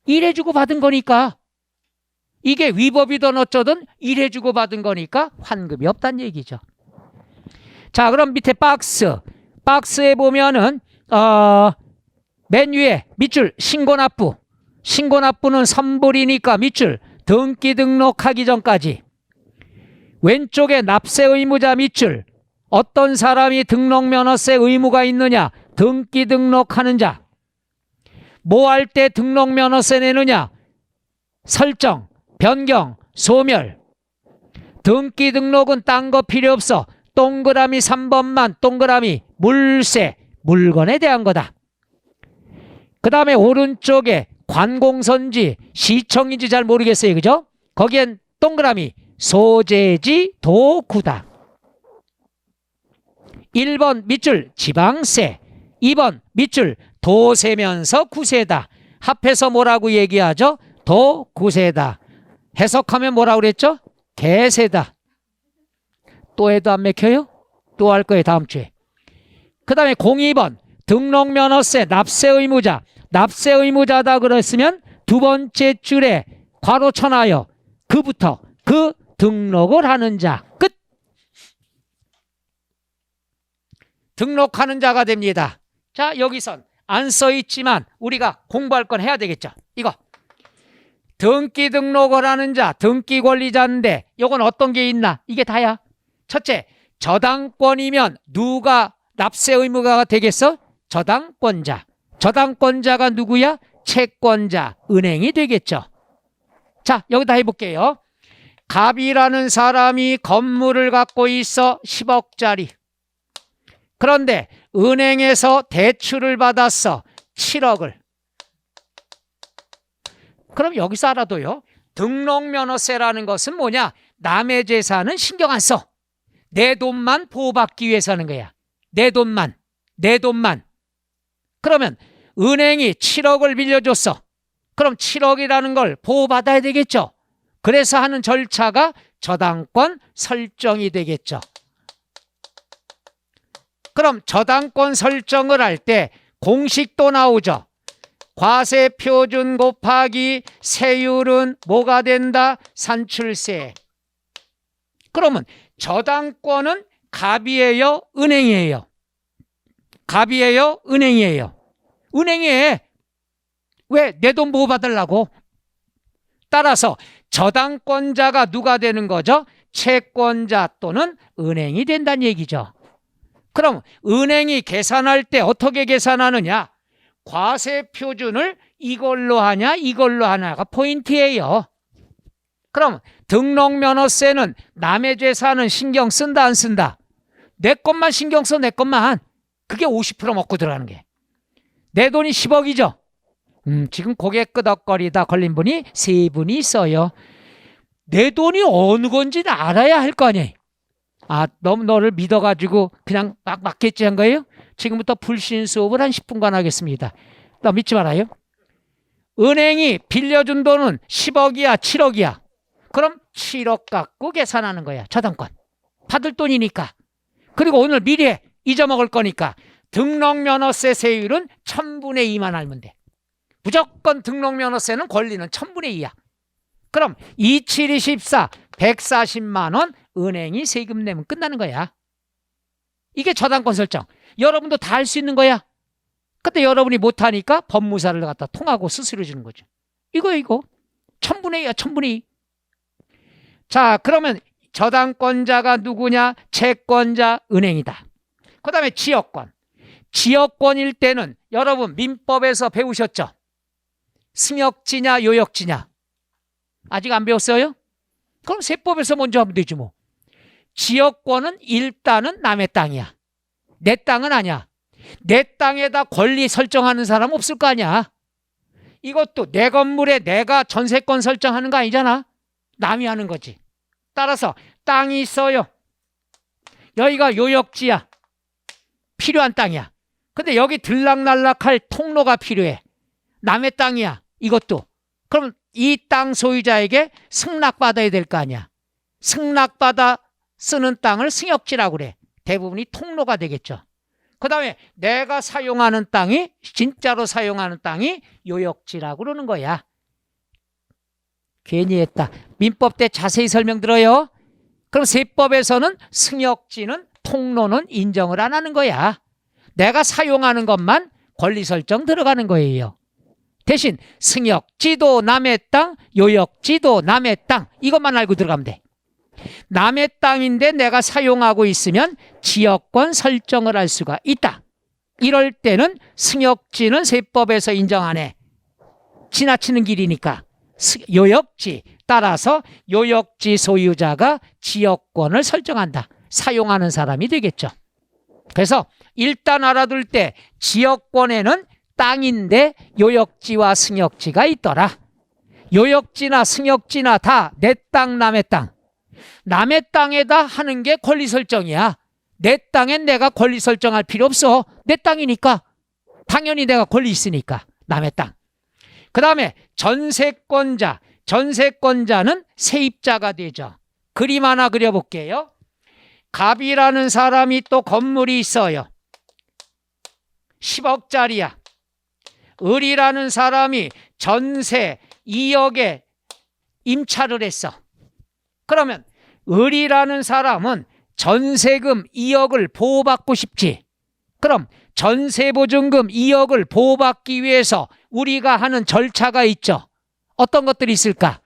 일해주고 받은 거니까. 이게 위법이든 어쩌든 일해주고 받은 거니까 환급이 없다는 얘기죠. 자, 그럼 밑에 박스에 보면은 맨 위에 밑줄 신고납부. 신고납부는 선불이니까 밑줄 등기 등록하기 전까지. 왼쪽에 납세 의무자 밑줄 어떤 사람이 등록면허세 의무가 있느냐? 등기 등록하는 자. 뭐 할 때 등록면허세 내느냐? 설정, 변경, 소멸. 등기 등록은 딴 거 필요 없어. 동그라미 3번만 동그라미 물세, 물건에 대한 거다. 그 다음에 오른쪽에 관공서인지 시청인지 잘 모르겠어요. 그죠? 거기엔 동그라미 소재지 도구다. 1번 밑줄 지방세, 2번 밑줄 도세면서 구세다. 합해서 뭐라고 얘기하죠? 도구세다. 해석하면 뭐라고 그랬죠? 개세다. 또 해도 안 맥혀요? 또 할 거예요 다음 주에. 그 다음에 02번 등록면허세 납세의무자. 납세의무자다 그랬으면 두 번째 줄에 괄호 쳐놔요. 그부터 그 등록을 하는 자. 끝. 등록하는 자가 됩니다. 자, 여기선 안 써있지만 우리가 공부할 건 해야 되겠죠. 이거 등기 등록을 하는 자, 등기 권리자인데 이건 어떤 게 있나? 이게 다야. 첫째, 저당권이면 누가 납세 의무가가 되겠어? 저당권자. 저당권자가 누구야? 채권자, 은행이 되겠죠. 자, 여기다 해볼게요. 갑이라는 사람이 건물을 갖고 있어 10억짜리. 그런데 은행에서 대출을 받았어 7억을. 그럼 여기서 알아둬요. 등록면허세라는 것은 뭐냐? 남의 재산은 신경 안 써. 내 돈만 보호받기 위해서 하는 거야. 내 돈만. 그러면 은행이 7억을 빌려줬어. 그럼 7억이라는 걸 보호받아야 되겠죠. 그래서 하는 절차가 저당권 설정이 되겠죠. 그럼 저당권 설정을 할 때 공식도 나오죠. 과세표준 곱하기 세율은 뭐가 된다? 산출세. 그러면 저당권은 갑이에요? 은행이에요? 갑이에요? 은행이에요? 은행이에요. 왜? 내 돈 보호받으려고. 따라서 저당권자가 누가 되는 거죠? 채권자 또는 은행이 된다는 얘기죠. 그럼 은행이 계산할 때 어떻게 계산하느냐? 과세표준을 이걸로 하냐 이걸로 하냐가 포인트예요. 그럼 등록면허세는 남의 재산은 신경 쓴다 안 쓴다? 내 것만 신경 써. 내 것만. 그게 50% 먹고 들어가는 게. 내 돈이 10억이죠. 지금 고개 끄덕거리다 걸린 분이 3분이 있어요. 내 돈이 어느 건지는 알아야 할 거 아니에요. 너무 너를 믿어가지고 그냥 막 맞겠지 한 거예요? 지금부터 불신 수업을 한 10분간 하겠습니다. 너 믿지 말아요. 은행이 빌려준 돈은 10억이야 7억이야. 그럼 7억 갖고 계산하는 거야. 저당권. 받을 돈이니까. 그리고 오늘 미래에 잊어먹을 거니까 등록면허세 세율은 1000분의 2만 알면 돼. 무조건 등록면허세는 권리는 1000분의 2야. 그럼 2724 140만 원 은행이 세금 내면 끝나는 거야. 이게 저당권 설정. 여러분도 다 할 수 있는 거야. 근데 여러분이 못하니까 법무사를 갖다 통하고 수수료 주는 거죠. 이거 1000분의 2야 1000분의 2. 자, 그러면 저당권자가 누구냐? 채권자 은행이다. 그 다음에 지역권. 지역권일 때는 여러분 민법에서 배우셨죠? 승역지냐 요역지냐? 아직 안 배웠어요? 그럼 세법에서 먼저 하면 되지 뭐. 지역권은 일단은 남의 땅이야. 내 땅은 아니야. 내 땅에다 권리 설정하는 사람 없을 거 아니야. 이것도 내 건물에 내가 전세권 설정하는 거 아니잖아. 남이 하는 거지. 따라서 땅이 있어요. 여기가 요역지야. 필요한 땅이야. 근데 여기 들락날락할 통로가 필요해. 남의 땅이야. 이것도. 그럼 이 땅 소유자에게 승낙받아야 될 거 아니야. 승낙받아 쓰는 땅을 승역지라고 그래. 대부분이 통로가 되겠죠. 그 다음에 내가 사용하는 땅이 진짜로 사용하는 땅이 요역지라고 그러는 거야. 괜히 했다. 민법 때 자세히 설명 들어요. 그럼 세법에서는 승역지는 통로는 인정을 안 하는 거야. 내가 사용하는 것만 권리 설정 들어가는 거예요. 대신 승역지도 남의 땅, 요역지도 남의 땅 이것만 알고 들어가면 돼. 남의 땅인데 내가 사용하고 있으면 지역권 설정을 할 수가 있다. 이럴 때는 승역지는 세법에서 인정 안 해. 지나치는 길이니까. 요역지 따라서 요역지 소유자가 지역권을 설정한다. 사용하는 사람이 되겠죠. 그래서 일단 알아둘 때 지역권에는 땅인데 요역지와 승역지가 있더라. 요역지나 승역지나 다 내 땅 남의 땅. 남의 땅에다 하는 게 권리 설정이야. 내 땅엔 내가 권리 설정할 필요 없어. 내 땅이니까. 당연히 내가 권리 있으니까. 남의 땅. 그 다음에 전세권자. 전세권자는 세입자가 되죠. 그림 하나 그려볼게요. 갑이라는 사람이 또 건물이 있어요. 10억짜리야. 을이라는 사람이 전세 2억에 임차를 했어. 그러면 을이라는 사람은 전세금 2억을 보호받고 싶지. 그럼 전세보증금 2억을 보호받기 위해서 우리가 하는 절차가 있죠. 어떤 것들이 있을까?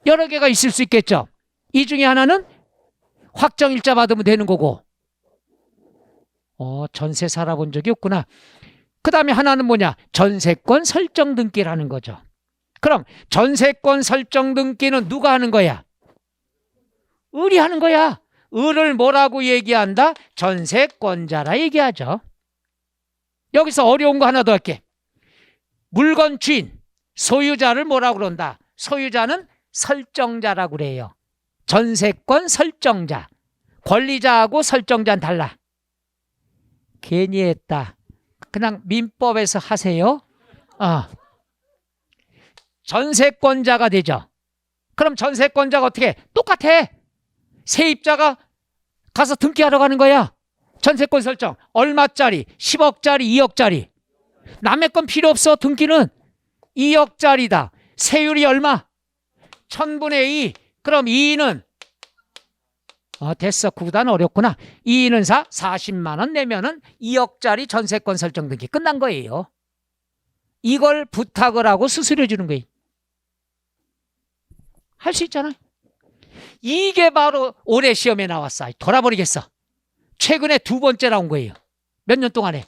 여러 개가 있을 수 있겠죠. 이 중에 하나는 확정일자 받으면 되는 거고. 전세 살아본 적이 없구나. 그 다음에 하나는 뭐냐? 전세권 설정 등기라는 거죠. 그럼 전세권 설정 등기는 누가 하는 거야? 을이 하는 거야. 을을 뭐라고 얘기한다? 전세권자라 얘기하죠. 여기서 어려운 거 하나 더 할게. 물건 주인, 소유자를 뭐라고 그런다? 소유자는 설정자라고 그래요. 전세권 설정자. 권리자하고 설정자는 달라. 괜히 했다. 그냥 민법에서 하세요. 전세권자가 되죠. 그럼 전세권자가 어떻게 해? 똑같아. 세입자가 가서 등기하러 가는 거야. 전세권 설정 얼마짜리? 10억짜리 2억짜리. 남의 건 필요 없어. 등기는 2억짜리다. 세율이 얼마? 1000분의 2. 그럼 2는 됐어. 9단 어렵구나. 2는 40만 원 내면은 2억짜리 전세권 설정 등기 끝난 거예요. 이걸 부탁을 하고 수수료 주는 거예요. 할 수 있잖아요. 이게 바로 올해 시험에 나왔어. 돌아버리겠어. 최근에 2번째 나온 거예요. 몇 년 동안에.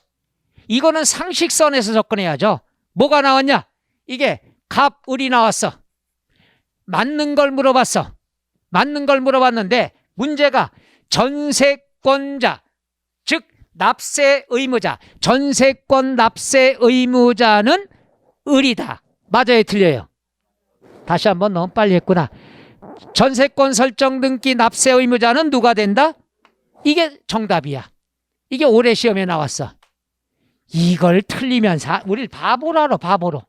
이거는 상식선에서 접근해야죠. 뭐가 나왔냐? 이게 갑, 을이 나왔어. 맞는 걸 물어봤어. 맞는 걸 물어봤는데 문제가 전세권자, 즉 납세 의무자, 전세권 납세 의무자는 을이다. 맞아요, 틀려요? 다시 한번 너무 빨리 했구나. 전세권 설정 등기 납세 의무자는 누가 된다? 이게 정답이야. 이게 올해 시험에 나왔어. 이걸 틀리면 우리를 바보로 알아, 바보로.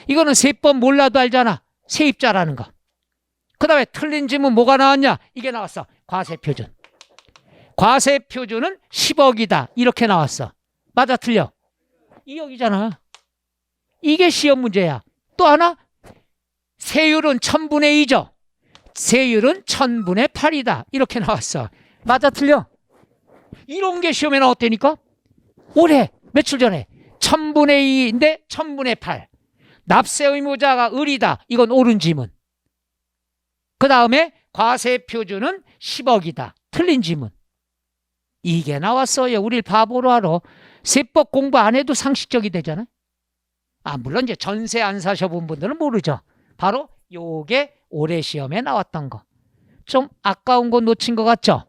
이거는 세법 몰라도 알잖아. 세입자라는 거. 그 다음에 틀린 질문 뭐가 나왔냐? 이게 나왔어. 과세표준. 과세표준은 10억이다. 이렇게 나왔어. 맞아, 틀려? 2억이잖아. 이게 시험 문제야. 또 하나, 세율은 1000분의 2죠. 세율은 1000분의 8이다. 이렇게 나왔어. 맞아, 틀려? 이런 게 시험에 나왔다니까? 올해, 며칠 전에 1000분의 2인데 1000분의 8. 납세 의무자가 을이다. 이건 옳은 지문. 그 다음에 과세표준은 10억이다. 틀린 지문. 이게 나왔어요. 우리 바보로 알아. 세법 공부 안 해도 상식적이 되잖아. 물론 이제 전세 안 사셔본 분들은 모르죠. 바로 요게 올해 시험에 나왔던 거. 좀 아까운 거 놓친 것 같죠?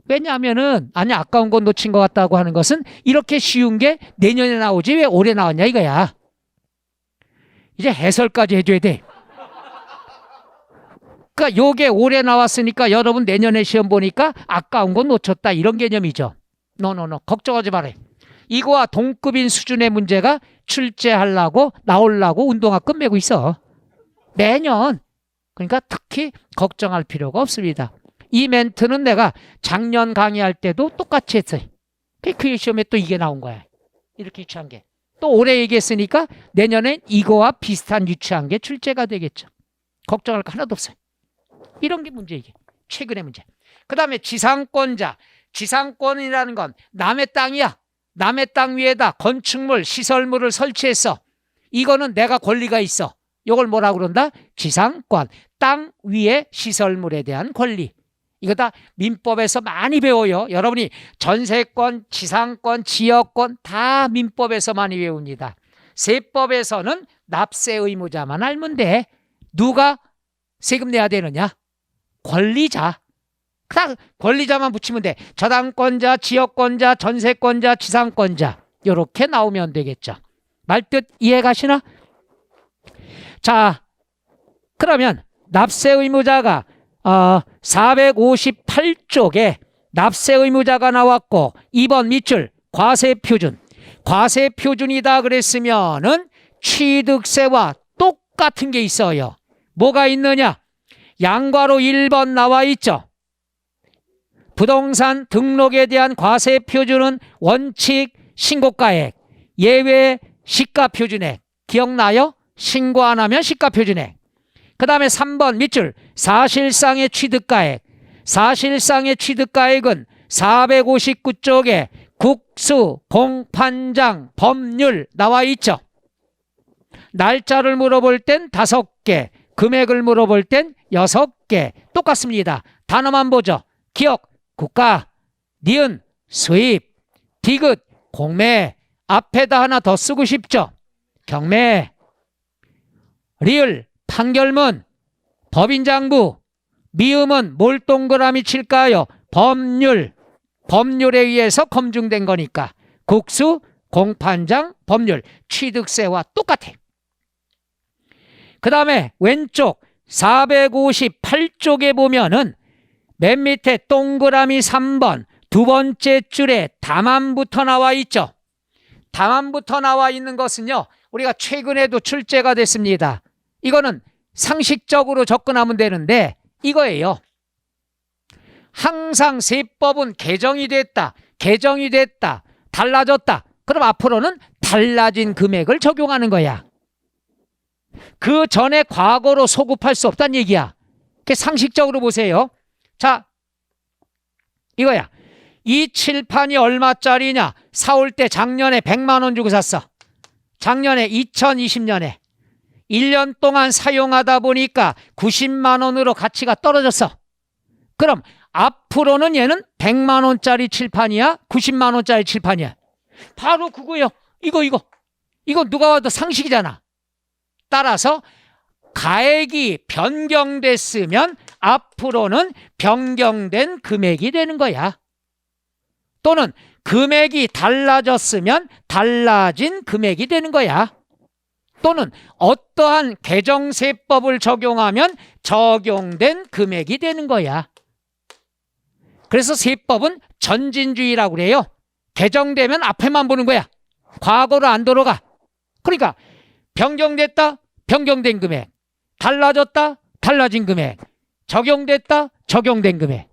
왜냐하면은 아까운 거 놓친 것 같다고 하는 것은 이렇게 쉬운 게 내년에 나오지 왜 올해 나왔냐 이거야. 이제 해설까지 해줘야 돼. 그러니까 요게 올해 나왔으니까 여러분 내년에 시험 보니까 아까운 거 놓쳤다 이런 개념이죠. 노노노 걱정하지 말아요. 이거와 동급인 수준의 문제가 출제하려고 나오려고 운동화 끝매고 있어. 매년. 그러니까 특히 걱정할 필요가 없습니다. 이 멘트는 내가 작년 강의할 때도 똑같이 했어요. 그 시험에 또 이게 나온 거야. 이렇게 유치한 게. 또 올해 얘기했으니까 내년엔 이거와 비슷한 유치한 게 출제가 되겠죠. 걱정할 거 하나도 없어요. 이런 게 문제 이게. 최근의 문제. 그 다음에 지상권자. 지상권이라는 건 남의 땅이야. 남의 땅 위에다 건축물, 시설물을 설치했어. 이거는 내가 권리가 있어. 이걸 뭐라고 그런다? 지상권. 땅 위에 시설물에 대한 권리. 이거 다 민법에서 많이 배워요. 여러분이 전세권, 지상권, 지역권 다 민법에서 많이 배웁니다. 세법에서는 납세 의무자만 알면 돼. 누가 세금 내야 되느냐? 권리자. 딱 권리자만 붙이면 돼. 저당권자, 지역권자, 전세권자, 지상권자 이렇게 나오면 되겠죠. 말뜻 이해 가시나? 자, 그러면 납세 의무자가 458쪽에 납세 의무자가 나왔고 2번 밑줄 과세표준. 과세표준이다 그랬으면은 취득세와 똑같은 게 있어요. 뭐가 있느냐? 양괄호 1번 나와 있죠. 부동산 등록에 대한 과세표준은 원칙 신고가액, 예외 시가표준액. 기억나요? 신고 안 하면 시가표준액. 그 다음에 3번 밑줄 사실상의 취득가액. 사실상의 취득가액은 459쪽에 국수, 공판장, 법률 나와 있죠. 날짜를 물어볼 땐 5개, 금액을 물어볼 땐 6개. 똑같습니다. 단어만 보죠. 기억, 국가, 니은, 수입, 디귿, 공매. 앞에다 하나 더 쓰고 싶죠. 경매, 리을, 판결문, 법인장부, 미음은 뭘 동그라미 칠까요? 법률. 법률에 의해서 검증된 거니까 국수, 공판장, 법률. 취득세와 똑같아. 그 다음에 왼쪽 458쪽에 보면은 맨 밑에 동그라미 3번 두 번째 줄에 다만부터 나와 있죠. 다만부터 나와 있는 것은요, 우리가 최근에도 출제가 됐습니다. 이거는 상식적으로 접근하면 되는데 이거예요. 항상 세법은 개정이 됐다, 달라졌다. 그럼 앞으로는 달라진 금액을 적용하는 거야. 그 전에 과거로 소급할 수 없다는 얘기야. 상식적으로 보세요. 자, 이거야. 이 칠판이 얼마짜리냐? 사올 때 작년에 100만 원 주고 샀어. 작년에 2020년에 1년 동안 사용하다 보니까 90만 원으로 가치가 떨어졌어. 그럼 앞으로는 얘는 100만 원짜리 칠판이야? 90만 원짜리 칠판이야? 바로 그거예요. 이거 누가 와도 상식이잖아. 따라서 가액이 변경됐으면 앞으로는 변경된 금액이 되는 거야. 또는 금액이 달라졌으면 달라진 금액이 되는 거야. 또는 어떠한 개정세법을 적용하면 적용된 금액이 되는 거야. 그래서 세법은 전진주의라고 그래요. 개정되면 앞에만 보는 거야. 과거로 안 돌아가. 그러니까 변경됐다, 변경된 금액. 달라졌다, 달라진 금액. 적용됐다, 적용된 금액.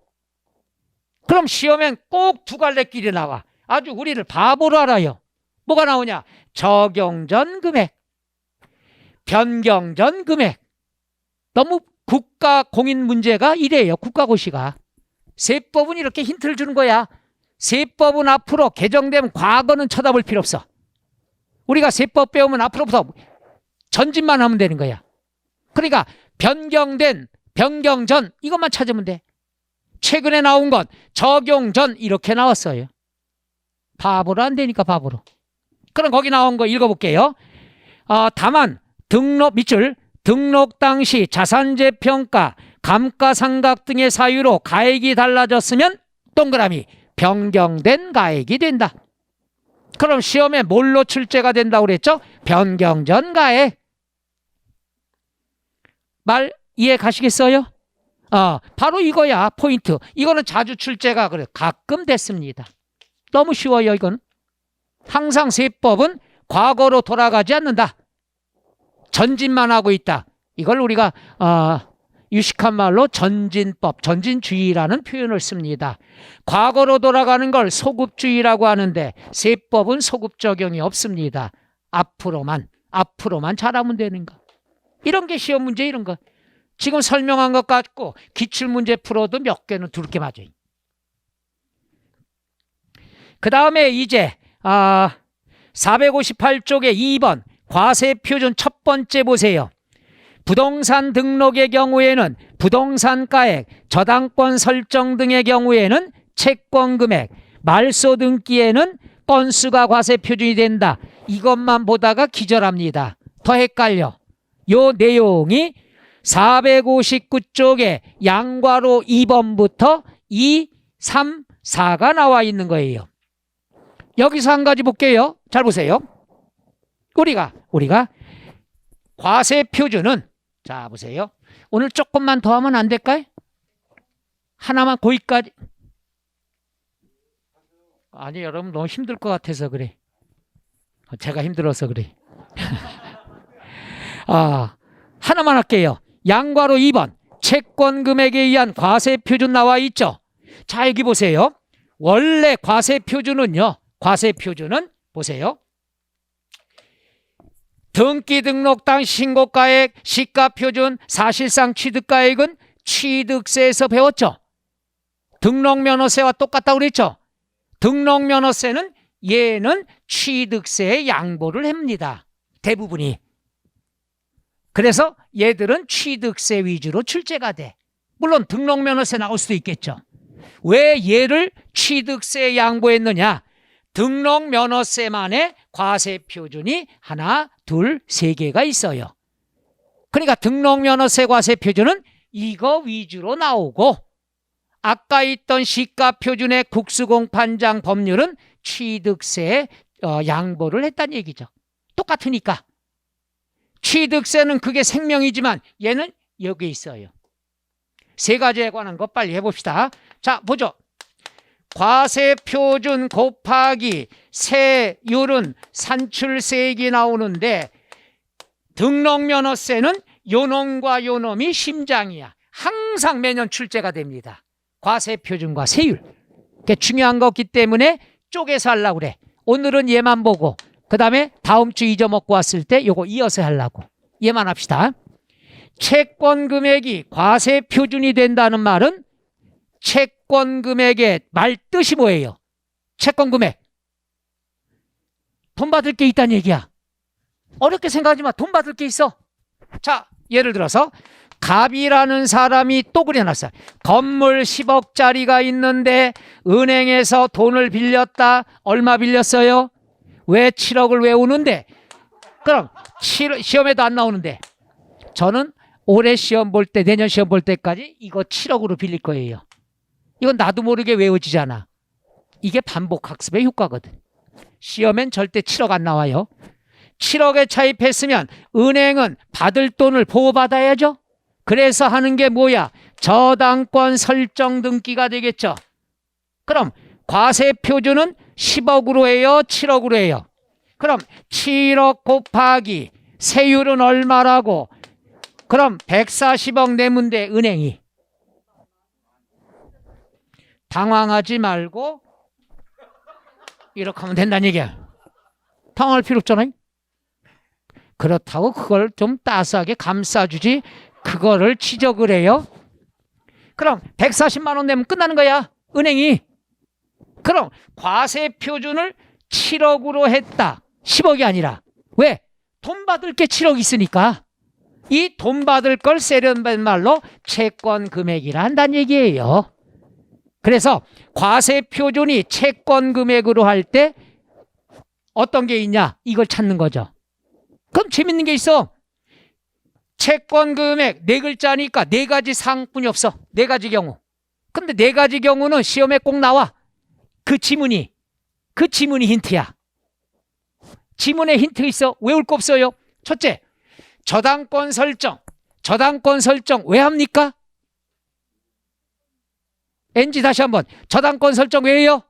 그럼 시험엔 꼭 두 갈래 길이 나와. 아주 우리를 바보로 알아요. 뭐가 나오냐? 적용 전 금액, 변경 전 금액. 너무 국가 공인 문제가 이래요. 국가고시가. 세법은 이렇게 힌트를 주는 거야. 세법은 앞으로 개정되면 과거는 쳐다볼 필요 없어. 우리가 세법 배우면 앞으로부터 전진만 하면 되는 거야. 그러니까 변경된, 변경 전 이것만 찾으면 돼. 최근에 나온 건 적용 전 이렇게 나왔어요. 바보로 안 되니까 바보로. 그럼 거기 나온 거 읽어볼게요. 다만 등록 밑줄 등록 당시 자산재 평가, 감가상각 등의 사유로 가액이 달라졌으면 동그라미 변경된 가액이 된다. 그럼 시험에 뭘로 출제가 된다고 그랬죠? 변경 전 가액. 말 이해 가시겠어요? 바로 이거야 포인트. 이거는 자주 출제가 그래 가끔 됐습니다. 너무 쉬워요. 이건 항상 세법은 과거로 돌아가지 않는다. 전진만 하고 있다. 이걸 우리가 유식한 말로 전진법, 전진주의라는 표현을 씁니다. 과거로 돌아가는 걸 소급주의라고 하는데 세법은 소급 적용이 없습니다. 앞으로만 잘하면 되는 거. 이런 게 시험 문제 이런 거. 지금 설명한 것 갖고 기출문제 풀어도 몇 개는 두렵게 맞아요. 그 다음에 이제 458쪽에 2번 과세표준 첫 번째 보세요. 부동산 등록의 경우에는 부동산가액, 저당권 설정 등의 경우에는 채권 금액, 말소 등기에는 건수가 과세표준이 된다. 이것만 보다가 기절합니다. 더 헷갈려. 요 내용이 459쪽에 양괄호 2번부터 2, 3, 4가 나와 있는 거예요. 여기서 한 가지 볼게요. 잘 보세요. 우리가 과세표준은 자 보세요. 오늘 조금만 더 하면 안 될까요? 하나만 거기까지. 아니 여러분 너무 힘들 것 같아서 그래. 제가 힘들어서 그래. 하나만 할게요. 양괄호 2번 채권 금액에 의한 과세표준 나와 있죠. 자 여기 보세요. 원래 과세표준은 보세요. 등기 등록 당 신고가액, 시가표준, 사실상 취득가액은 취득세에서 배웠죠. 등록면허세와 똑같다고 그랬죠. 등록면허세는 얘는 취득세에 양보를 합니다. 대부분이. 그래서 얘들은 취득세 위주로 출제가 돼. 물론 등록면허세 나올 수도 있겠죠. 왜 얘를 취득세에 양보했느냐? 등록면허세만의 과세표준이 하나, 둘, 세 개가 있어요. 그러니까 등록면허세 과세표준은 이거 위주로 나오고 아까 있던 시가표준의 국수공판장 법률은 취득세에 양보를 했다는 얘기죠. 똑같으니까. 취득세는 그게 생명이지만 얘는 여기 있어요. 세 가지에 관한 것 빨리 해봅시다. 자, 보죠. 과세표준 곱하기 세율은 산출세액이 나오는데 등록면허세는 요놈과 요놈이 심장이야. 항상 매년 출제가 됩니다. 과세표준과 세율. 그게 중요한 거기 때문에 쪼개서 하려고 그래. 오늘은 얘만 보고 그 다음에 다음 주 잊어먹고 왔을 때 요거 이어서 하려고. 얘만 합시다. 채권 금액이 과세표준이 된다는 말은 채권 금액의 말뜻이 뭐예요? 채권 금액. 돈 받을 게 있다는 얘기야. 어렵게 생각하지 마. 돈 받을 게 있어. 자, 예를 들어서 갑이라는 사람이 또 그려놨어요. 건물 10억짜리가 있는데 은행에서 돈을 빌렸다. 얼마 빌렸어요? 왜 7억을 외우는데? 그럼 시험에도 안 나오는데. 저는 올해 시험 볼 때, 내년 시험 볼 때까지 이거 7억으로 빌릴 거예요. 이건 나도 모르게 외워지잖아. 이게 반복 학습의 효과거든. 시험엔 절대 7억 안 나와요. 7억에 차입했으면 은행은 받을 돈을 보호받아야죠. 그래서 하는 게 뭐야? 저당권 설정 등기가 되겠죠. 그럼 과세표준은 10억으로 해요? 7억으로 해요? 그럼 7억 곱하기 세율은 얼마라고? 그럼 140억 내문데 은행이. 당황하지 말고 이렇게 하면 된다는 얘기야. 당황할 필요 없잖아요. 그렇다고 그걸 좀 따스하게 감싸주지 그거를 지적을 해요. 그럼 140만 원 내면 끝나는 거야, 은행이. 그럼 과세 표준을 7억으로 했다. 10억이 아니라. 왜? 돈 받을 게 7억 있으니까. 이 돈 받을 걸 세련된 말로 채권 금액이라 한다는 얘기예요. 그래서 과세 표준이 채권 금액으로 할 때 어떤 게 있냐? 이걸 찾는 거죠. 그럼 재밌는 게 있어. 채권 금액 네 글자니까 네 가지 사항뿐이 없어. 네 가지 경우. 근데 네 가지 경우는 시험에 꼭 나와. 그 지문이 힌트야. 지문에 힌트 있어. 외울 거 없어요. 첫째, 저당권 설정. 저당권 설정 왜 합니까? NG 다시 한번. 저당권 설정 왜 해요?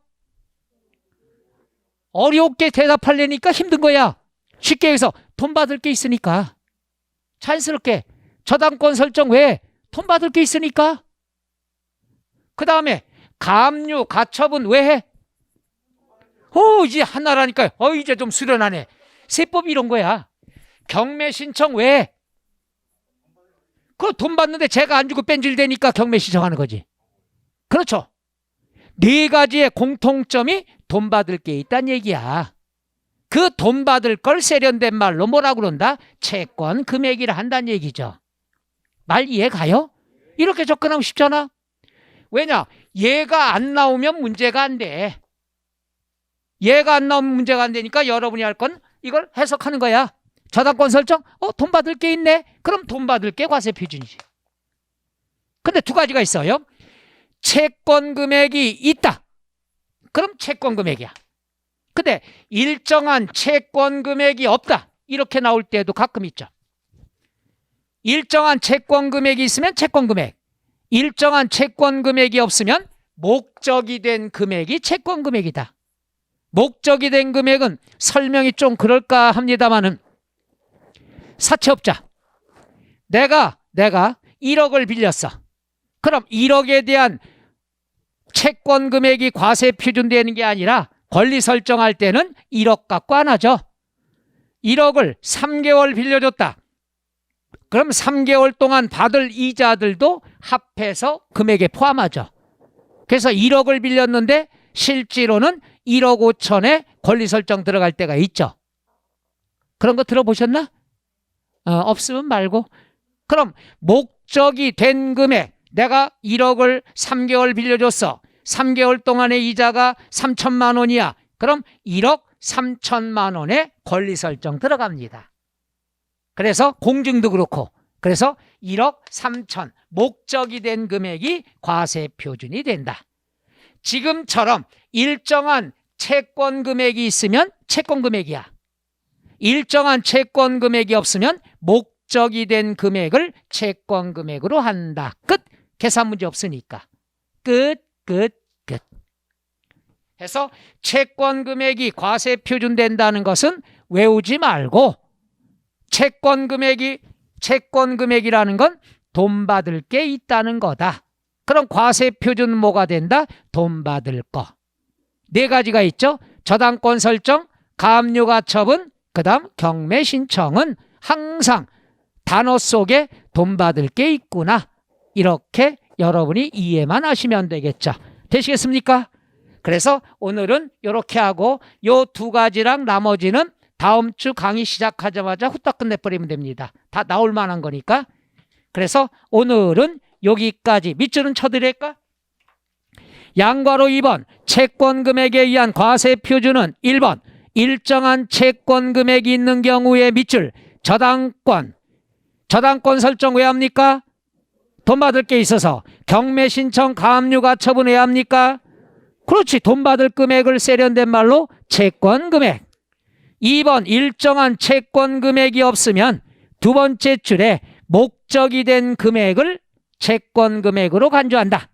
어렵게 대답하려니까 힘든 거야. 쉽게 해서 돈 받을 게 있으니까. 자연스럽게. 저당권 설정 왜? 돈 받을 게 있으니까. 그 다음에 가압류, 가처분 왜 해? 이제 하나라니까요. 이제 좀 수련하네. 세법이 이런 거야. 경매 신청 왜 해? 그거 돈 받는데 제가 안 주고 뺀질대니까 경매 신청하는 거지. 그렇죠. 네 가지의 공통점이 돈 받을 게 있다는 얘기야. 그 돈 받을 걸 세련된 말로 뭐라 그런다? 채권 금액이라 한다는 얘기죠. 말 이해 가요? 이렇게 접근하면 쉽잖아. 왜냐? 얘가 안 나오면 문제가 안 돼. 얘가 안 나오면 문제가 안 되니까 여러분이 할 건 이걸 해석하는 거야. 저당권 설정? 돈 받을 게 있네. 그럼 돈 받을 게 과세 표준이지. 근데 두 가지가 있어요. 채권 금액이 있다. 그럼 채권 금액이야. 근데 일정한 채권 금액이 없다. 이렇게 나올 때도 가끔 있죠. 일정한 채권 금액이 있으면 채권 금액. 일정한 채권 금액이 없으면 목적이 된 금액이 채권 금액이다. 목적이 된 금액은 설명이 좀 그럴까 합니다만은 사채업자. 내가 1억을 빌렸어. 그럼 1억에 대한 채권 금액이 과세 표준되는 게 아니라 권리 설정할 때는 1억 갖고 안 하죠. 1억을 3개월 빌려줬다. 그럼 3개월 동안 받을 이자들도 합해서 금액에 포함하죠. 그래서 1억을 빌렸는데 실제로는 1억 5천에 권리 설정 들어갈 때가 있죠. 그런 거 들어보셨나? 없으면 말고. 그럼 목적이 된 금액, 내가 1억을 3개월 빌려줬어. 3개월 동안의 이자가 3천만 원이야. 그럼 1억 3천만 원의 권리 설정 들어갑니다. 그래서 공증도 그렇고. 그래서 1억 3천 목적이 된 금액이 과세 표준이 된다. 지금처럼 일정한 채권 금액이 있으면 채권 금액이야. 일정한 채권 금액이 없으면 목적이 된 금액을 채권 금액으로 한다. 끝. 계산 문제 없으니까. 끝. 해서 채권 금액이 과세 표준된다는 것은 외우지 말고 채권 금액이라는 건 돈 받을 게 있다는 거다. 그럼 과세 표준 뭐가 된다? 돈 받을 거. 네 가지가 있죠. 저당권 설정, 가압류 가처분, 그다음 경매 신청은 항상 단어 속에 돈 받을 게 있구나. 이렇게 여러분이 이해만 하시면 되겠죠. 되시겠습니까? 그래서 오늘은 이렇게 하고 요 두 가지랑 나머지는 다음 주 강의 시작하자마자 후딱 끝내버리면 됩니다. 다 나올 만한 거니까. 그래서 오늘은 여기까지. 밑줄은 쳐드릴까? 양괄호 2번 채권 금액에 의한 과세 표준은 1번 일정한 채권 금액이 있는 경우에 밑줄 저당권 설정 왜 합니까? 돈 받을 게 있어서. 경매 신청 가압류 가처분 왜 합니까? 그렇지. 돈 받을 금액을 세련된 말로 채권 금액. 2번 일정한 채권 금액이 없으면 두 번째 줄에 목적이 된 금액을 채권 금액으로 간주한다.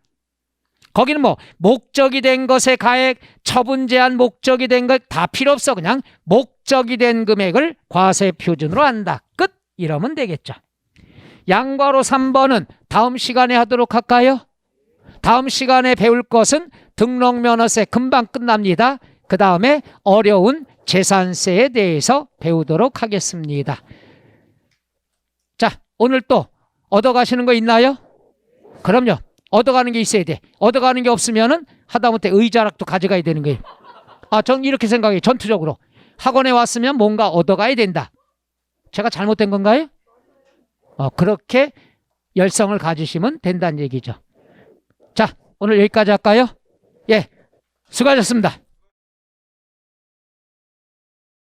거기는 뭐 목적이 된 것의 가액, 처분 제한 목적이 된 것 다 필요 없어. 그냥 목적이 된 금액을 과세 표준으로 한다. 끝. 이러면 되겠죠. 양괄호 3번은 다음 시간에 하도록 할까요? 다음 시간에 배울 것은 등록면허세 금방 끝납니다. 그 다음에 어려운 재산세에 대해서 배우도록 하겠습니다. 자, 오늘 또 얻어가시는 거 있나요? 그럼요. 얻어가는 게 있어야 돼. 얻어가는 게 없으면은 하다못해 의자락도 가져가야 되는 거예요. 전 이렇게 생각해요. 전투적으로. 학원에 왔으면 뭔가 얻어가야 된다. 제가 잘못된 건가요? 그렇게 열성을 가지시면 된다는 얘기죠. 자, 오늘 여기까지 할까요? 예, 수고하셨습니다.